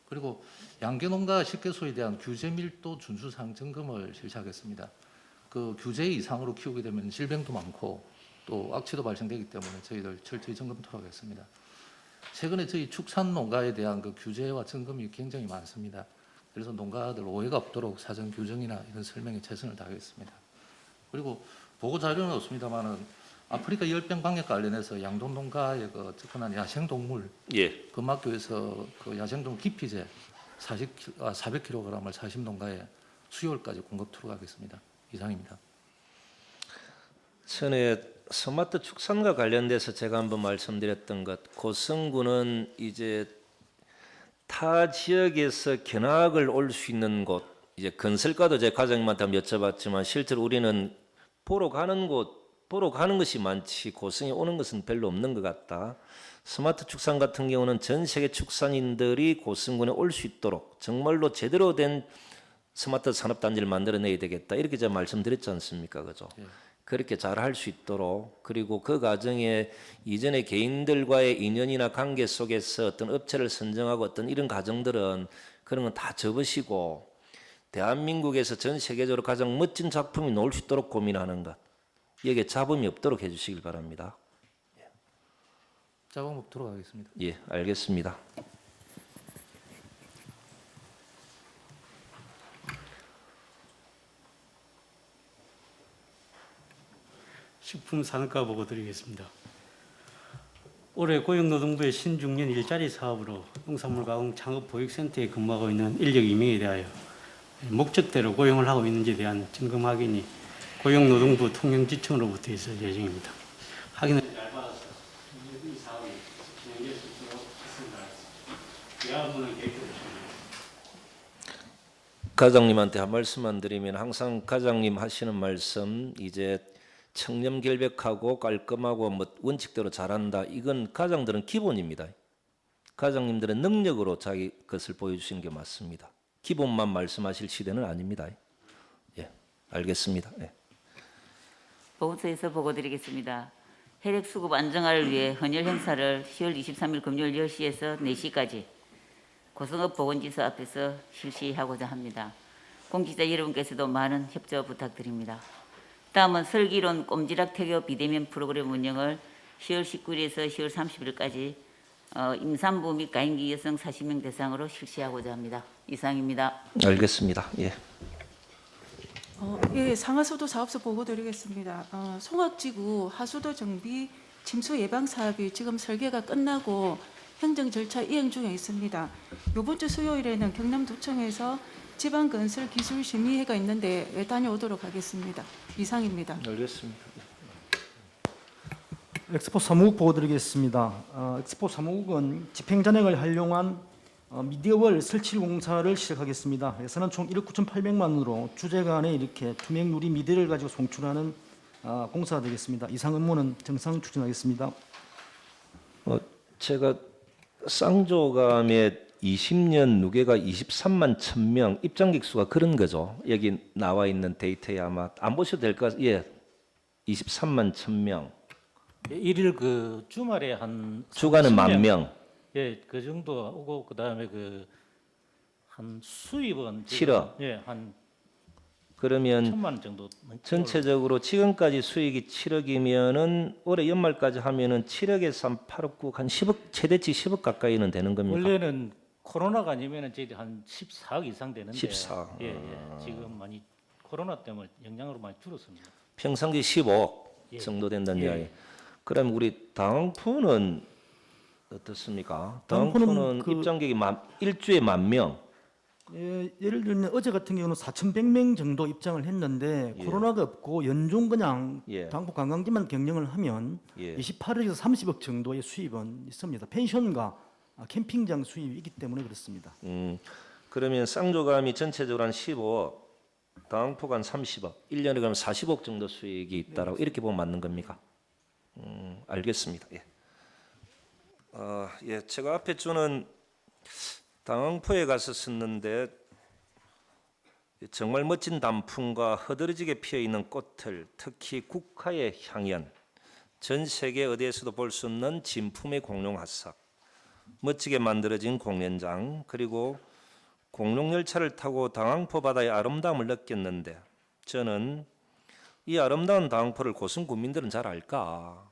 그리고 양계농가 식개소에 대한 규제 밀도 준수상 점검을 실시하겠습니다. 그 규제 이상으로 키우게 되면 질병도 많고 또 악취도 발생되기 때문에 저희들 철저히 점검토록 하겠습니다. 최근에 저희 축산 농가에 대한 그 규제와 점검이 굉장히 많습니다. 그래서 농가들 오해가 없도록 사전 규정이나 이런 설명에 최선을 다하겠습니다. 그리고 보고 자료는 없습니다만은 아프리카 열병 방역 관련해서 양돈 농가의 그 접근한 야생 동물 금학교에서 그 야생 동물 기피제 400kg을 40농가에 수요일까지 공급토록 하겠습니다. 이상입니다. 전에 스마트 축산과 관련돼서 제가 한번 말씀드렸던 것, 고성군은 이제 타 지역에서 견학을 올 수 있는 곳, 이제 건설과도 제 과장님한테 한번 여쭤봤지만 실제로 우리는 보러 가는 것이 많지 고성에 오는 것은 별로 없는 것 같다. 스마트 축산 같은 경우는 전 세계 축산인들이 고성군에 올 수 있도록 정말로 제대로 된 스마트 산업단지를 만들어내야 되겠다. 이렇게 제가 말씀드렸지 않습니까? 그죠? 그렇게 잘 할 수 있도록, 그리고 그 과정에 이전에 개인들과의 인연이나 관계 속에서 어떤 업체를 선정하고 어떤 이런 과정들은 그런 건 다 접으시고 대한민국에서 전 세계적으로 가장 멋진 작품이 나올 수 있도록 고민하는 것, 여기에 잡음이 없도록 해주시길 바랍니다. 잡음 없도록 하겠습니다. 예, 알겠습니다. 식품산업과 보고 드리겠습니다. 올해 고용노동부의 신중년 일자리 사업으로 농산물 가공 창업 보육센터에 근무하고 있는 인력 임명에 대하여 목적대로 고용을 하고 있는지에 대한 점검 확인이 고용노동부 통영지청으로부터 있을 예정입니다. 확인을 잘 받아서 이 사업이 진행될 수 있도록 했습니다. 대화문을 계획해 주십니다. 과장님한테 한 말씀만 드리면 항상 과장님 하시는 말씀, 이제 청렴 결백하고 깔끔하고 뭐 원칙대로 잘한다. 이건 과장들은 기본입니다. 과장님들은 능력으로 자기 것을 보여주시는 게 맞습니다. 기본만 말씀하실 시대는 아닙니다. 예, 알겠습니다. 예. 보고서에서 보고드리겠습니다. 혈액 수급 안정화를 위해 헌혈 행사를 10월 23일 금요일 10시에서 4시까지 고성읍 보건지소 앞에서 실시하고자 합니다. 공직자 여러분께서도 많은 협조 부탁드립니다. 다음은 슬기로운 꼼지락 태교 비대면 프로그램 운영을 10월 19일에서 10월 30일까지 임산부 및 가임기 여성 40명 대상으로 실시하고자 합니다. 이상입니다. 알겠습니다. 예. 예, 상하수도 사업소 보고 드리겠습니다. 송악지구 하수도 정비 침수 예방 사업이 지금 설계가 끝나고 행정 절차 이행 중에 있습니다. 이번 주 수요일에는 경남도청에서 지방건설기술심의회가 있는데 다녀오도록 하겠습니다. 이상입니다. 알겠습니다. 엑스포 사무국 보고 드리겠습니다. 엑스포 사무국은 집행잔액을 활용한 미디어월 설치 공사를 시작하겠습니다. 예산은 총 1억 9,800만 원으로 주재관에 이렇게 투명 유리 미디어를 가지고 송출하는 공사가 되겠습니다. 이상 업무는 정상 추진하겠습니다. 제가 쌍조감의 20년 누계가 23만 1,000명, 입장객 수가 그런 거죠. 여기 나와 있는 데이터에 아마 안 보셔도 될 것 같아요. 예, 23만 1,000명. 일일 그 주말에 한 주간은 10,000명. 예, 그 정도 오고 그다음에 그 한 수입은 7억. 예, 한 그러면 1,000만 원 정도. 전체적으로 지금까지 수익이 7억이면은 올해 연말까지 하면은 7억에서 한 8억 9억 한 10억 최대치 10억 가까이는 되는 겁니까? 원래는 코로나가 아니면은 저희들 한 14억 이상 되는데 14. 예, 지금 많이 코로나 때문에 영향으로 많이 줄었습니다. 평상시 15억 예. 정도 된다는 예. 이야기. 그럼 우리 당푸는 어떻습니까? 당푸는 당푸는 입장객이 일주에 10,000명. 예, 예를 들면 어제 같은 경우는 4,100명 정도 입장을 했는데 예. 코로나가 없고 연중 그냥 예. 당포 관광지만 경영을 하면 예. 28억에서 30억 정도의 수입은 있습니다. 펜션과 캠핑장 수입이 있기 때문에 그렇습니다. 그러면 쌍조감이 전체적으로 한 15억, 당포가 한 30억, 1년에 그러면 40억 정도 수익이 있다라고 이렇게 보면 맞는 겁니까? 알겠습니다. 예. 예, 제가 앞에 주는 당흥포에 가서 썼는데 정말 멋진 단풍과 허드러지게 피어 있는 꽃들, 특히 국화의 향연, 전 세계 어디에서도 볼 수 없는 진품의 공룡 화석, 멋지게 만들어진 공연장, 그리고 공룡 열차를 타고 당황포 바다의 아름다움을 느꼈는데 저는 이 아름다운 당황포를 고성 군민들은 잘 알까?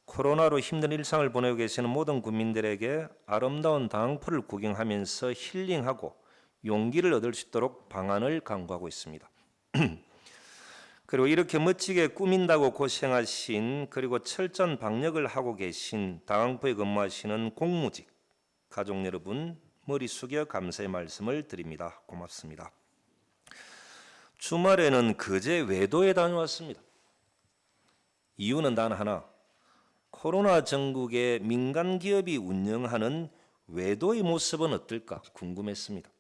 코로나로 힘든 일상을 보내고 계시는 모든 국민들에게 아름다운 당황포를 구경하면서 힐링하고 용기를 얻을 수 있도록 방안을 강구하고 있습니다. 그리고 이렇게 멋지게 꾸민다고 고생하신, 그리고 철저한 방역을 하고 계신 당황포에 근무하시는 공무직 가족 여러분, 머리 숙여 감사의 말씀을 드립니다. 고맙습니다. 주말에는 거제 외도에 다녀왔습니다. 이유는 단 하나, 코로나 전국의 민간 기업이 운영하는 외도의 모습은 어떨까 궁금했습니다.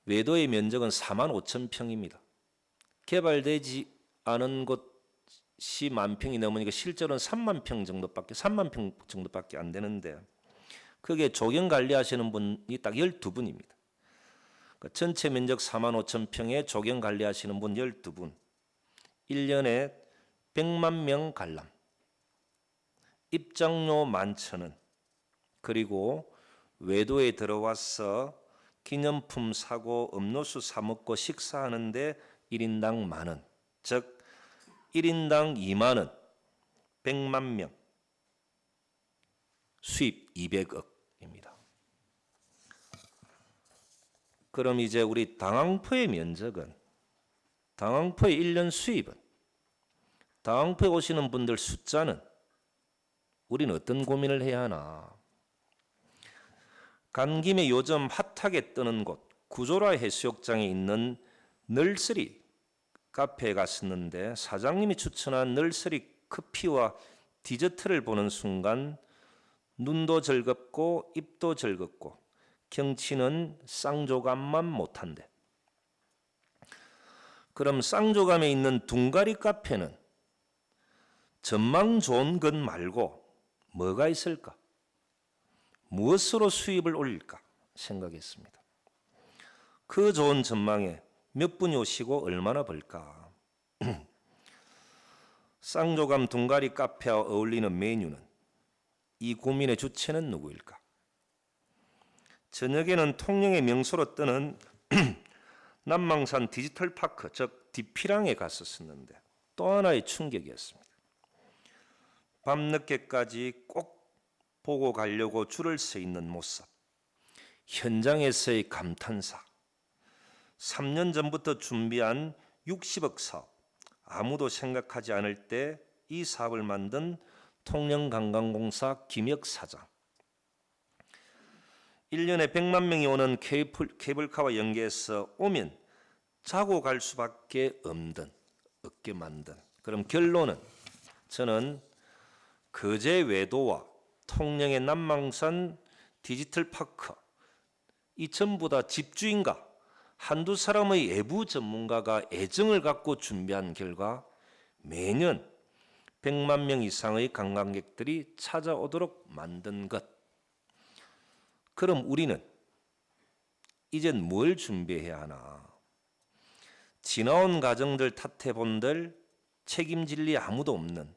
외도의 면적은 45,000평입니다. 개발되지 않은 곳이 10,000평이 넘으니까 실제로는 3만 평 정도밖에 안 되는데, 그게 조경 관리하시는 분이 딱 12분입니다. 그러니까 전체 면적 45,000평에 조경 관리하시는 분 12분, 1년에 100만 명 관람, 입장료 11,000원, 그리고 외도에 들어와서 기념품 사고 음료수 사 먹고 식사하는데 1인당 10,000원, 즉 1인당 20,000원, 100만 명, 수입 200억입니다. 그럼 이제 우리 당황포의 면적은, 당황포의 1년 수입은, 당황포에 오시는 분들 숫자는 우리는 어떤 고민을 해야 하나? 간 김에 요즘 핫하게 뜨는 곳 구조라 해수욕장에 있는 널스리 카페에 갔었는데, 사장님이 추천한 널스리 커피와 디저트를 보는 순간 눈도 즐겁고 입도 즐겁고 경치는 쌍조감만 못한데, 그럼 쌍조감에 있는 둥가리 카페는 전망 좋은 것 말고 뭐가 있을까? 무엇으로 수입을 올릴까 생각했습니다. 그 좋은 전망에 몇 분이 오시고 얼마나 벌까? 쌍조감 둥가리 카페와 어울리는 메뉴는, 이 고민의 주체는 누구일까? 저녁에는 통영의 명소로 뜨는 남망산 디지털 파크, 즉 디피랑에 갔었는데 또 하나의 충격이었습니다. 밤늦게까지 꼭 보고 가려고 줄을 서 있는 모습, 현장에서의 감탄사, 3년 전부터 준비한 60억 사업, 아무도 생각하지 않을 때 이 사업을 만든 통영관광공사 김혁 사장, 1년에 100만 명이 오는 케이블카와 연계해서 오면 자고 갈 수밖에 없게 만든, 그럼 결론은 저는 거제 외도와 통영의 남망산 디지털 파크, 이 전부 다 집주인과 한두 사람의 외부 전문가가 애정을 갖고 준비한 결과 매년 100만 명 이상의 관광객들이 찾아오도록 만든 것. 그럼 우리는 이젠 뭘 준비해야 하나? 지나온 가정들 탓해본들 책임질 리 아무도 없는,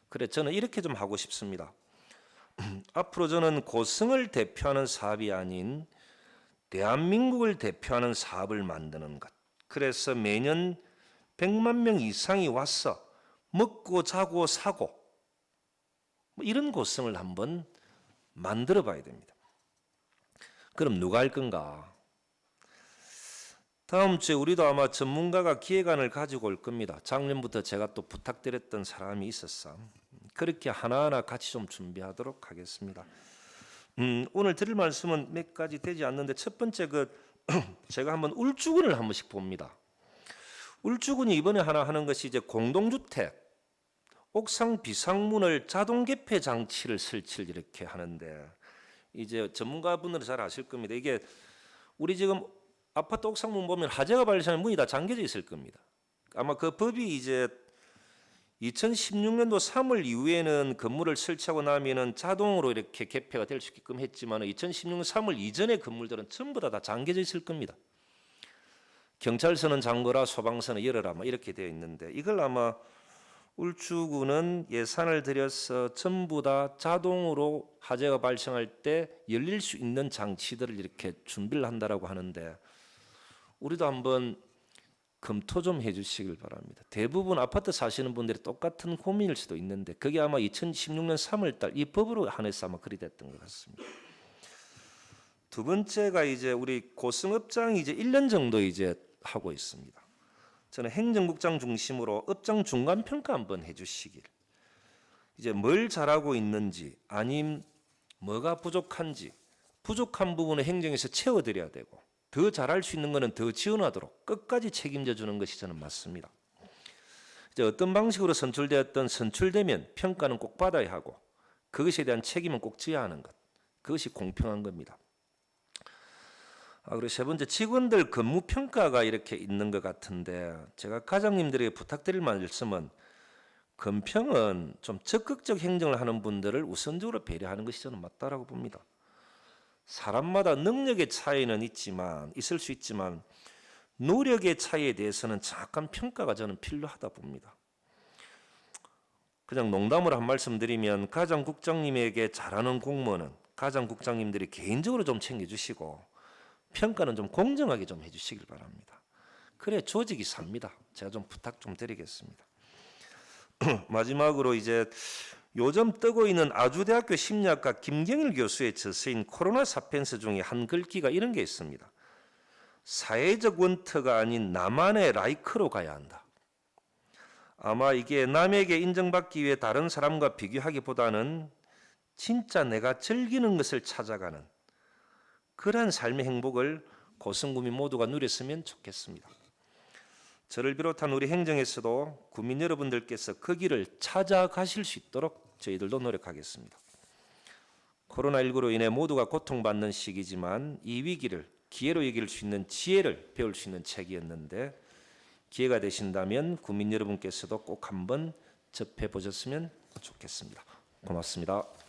그래 저는 이렇게 좀 하고 싶습니다. 앞으로 저는 고성을 대표하는 사업이 아닌 대한민국을 대표하는 사업을 만드는 것. 그래서 매년 100만 명 이상이 와서 먹고 자고 사고 이런 고성을 한번 만들어 봐야 됩니다. 그럼 누가 할 건가? 다음 주에 우리도 아마 전문가가 기획안을 가지고 올 겁니다. 작년부터 제가 또 부탁드렸던 사람이 있었어. 그렇게 하나하나 같이 좀 준비하도록 하겠습니다. 오늘 드릴 말씀은 몇 가지 되지 않는데, 첫 번째 제가 한번 울주군을 한 번씩 봅니다. 울주군이 이번에 하나 하는 것이 이제 공동주택 옥상 비상문을 자동 개폐 장치를 설치를 이렇게 하는데, 이제 전문가분들은 잘 아실 겁니다. 이게 우리 지금 아파트 옥상문 보면 화재가 발생하면 문이 다 잠겨져 있을 겁니다. 아마 그 법이 이제 2016년도 3월 이후에는 건물을 설치하고 나면은 자동으로 이렇게 개폐가 될 수 있게끔 했지만 2016년 3월 이전의 건물들은 전부 다 잠겨져 있을 겁니다. 경찰서는 잠거라, 소방서는 열어라, 이렇게 되어 있는데, 이걸 아마 울주군은 예산을 들여서 전부 다 자동으로 화재가 발생할 때 열릴 수 있는 장치들을 이렇게 준비를 한다라고 하는데 우리도 한번 검토 좀 해주시길 바랍니다. 대부분 아파트 사시는 분들이 똑같은 고민일 수도 있는데 그게 아마 2016년 3월달 이 법으로 한해서 아마 그리 됐던 것 같습니다. 두 번째가 이제 우리 고승업장이 이제 1년 정도 이제 하고 있습니다. 저는 행정국장 중심으로 업장 중간 평가 한번 해주시길. 이제 뭘 잘하고 있는지 아님 뭐가 부족한지 부족한 부분을 행정에서 채워드려야 되고 더 잘할 수 있는 것은 더 지원하도록 끝까지 책임져 주는 것이 저는 맞습니다. 이제 어떤 방식으로 선출되면 평가는 꼭 받아야 하고 그것에 대한 책임은 꼭 져야 하는 것. 그것이 공평한 겁니다. 그리고 세 번째 직원들 근무 평가가 이렇게 있는 것 같은데 제가 과장님들에게 부탁드릴 말씀은 근평은 좀 적극적 행정을 하는 분들을 우선적으로 배려하는 것이 저는 맞다라고 봅니다. 사람마다 능력의 차이는 있을 수 있지만 노력의 차이에 대해서는 정확한 평가가 저는 필요하다 봅니다. 그냥 농담으로 한 말씀 드리면 가장국장님에게 잘하는 공무원은 가장국장님들이 개인적으로 좀 챙겨주시고 평가는 좀 공정하게 좀 해주시길 바랍니다. 그래 조직이 삽니다. 제가 좀 부탁 좀 드리겠습니다. 마지막으로 이제 요즘 뜨고 있는 아주대학교 심리학과 김경일 교수의 저서인 코로나 사펜스 중에 한 글귀가 이런 게 있습니다. 사회적 원터가 아닌 나만의 라이크로 가야 한다. 아마 이게 남에게 인정받기 위해 다른 사람과 비교하기보다는 진짜 내가 즐기는 것을 찾아가는 그러한 삶의 행복을 고성구민 모두가 누렸으면 좋겠습니다. 저를 비롯한 우리 행정에서도 구민 여러분들께서 그 길을 찾아가실 수 있도록 저희들도 노력하겠습니다. 코로나19로 인해 모두가 고통받는 시기지만 이 위기를 기회로 이길 수 있는 지혜를 배울 수 있는 책이었는데 기회가 되신다면 구민 여러분께서도 꼭 한번 접해 보셨으면 좋겠습니다. 고맙습니다.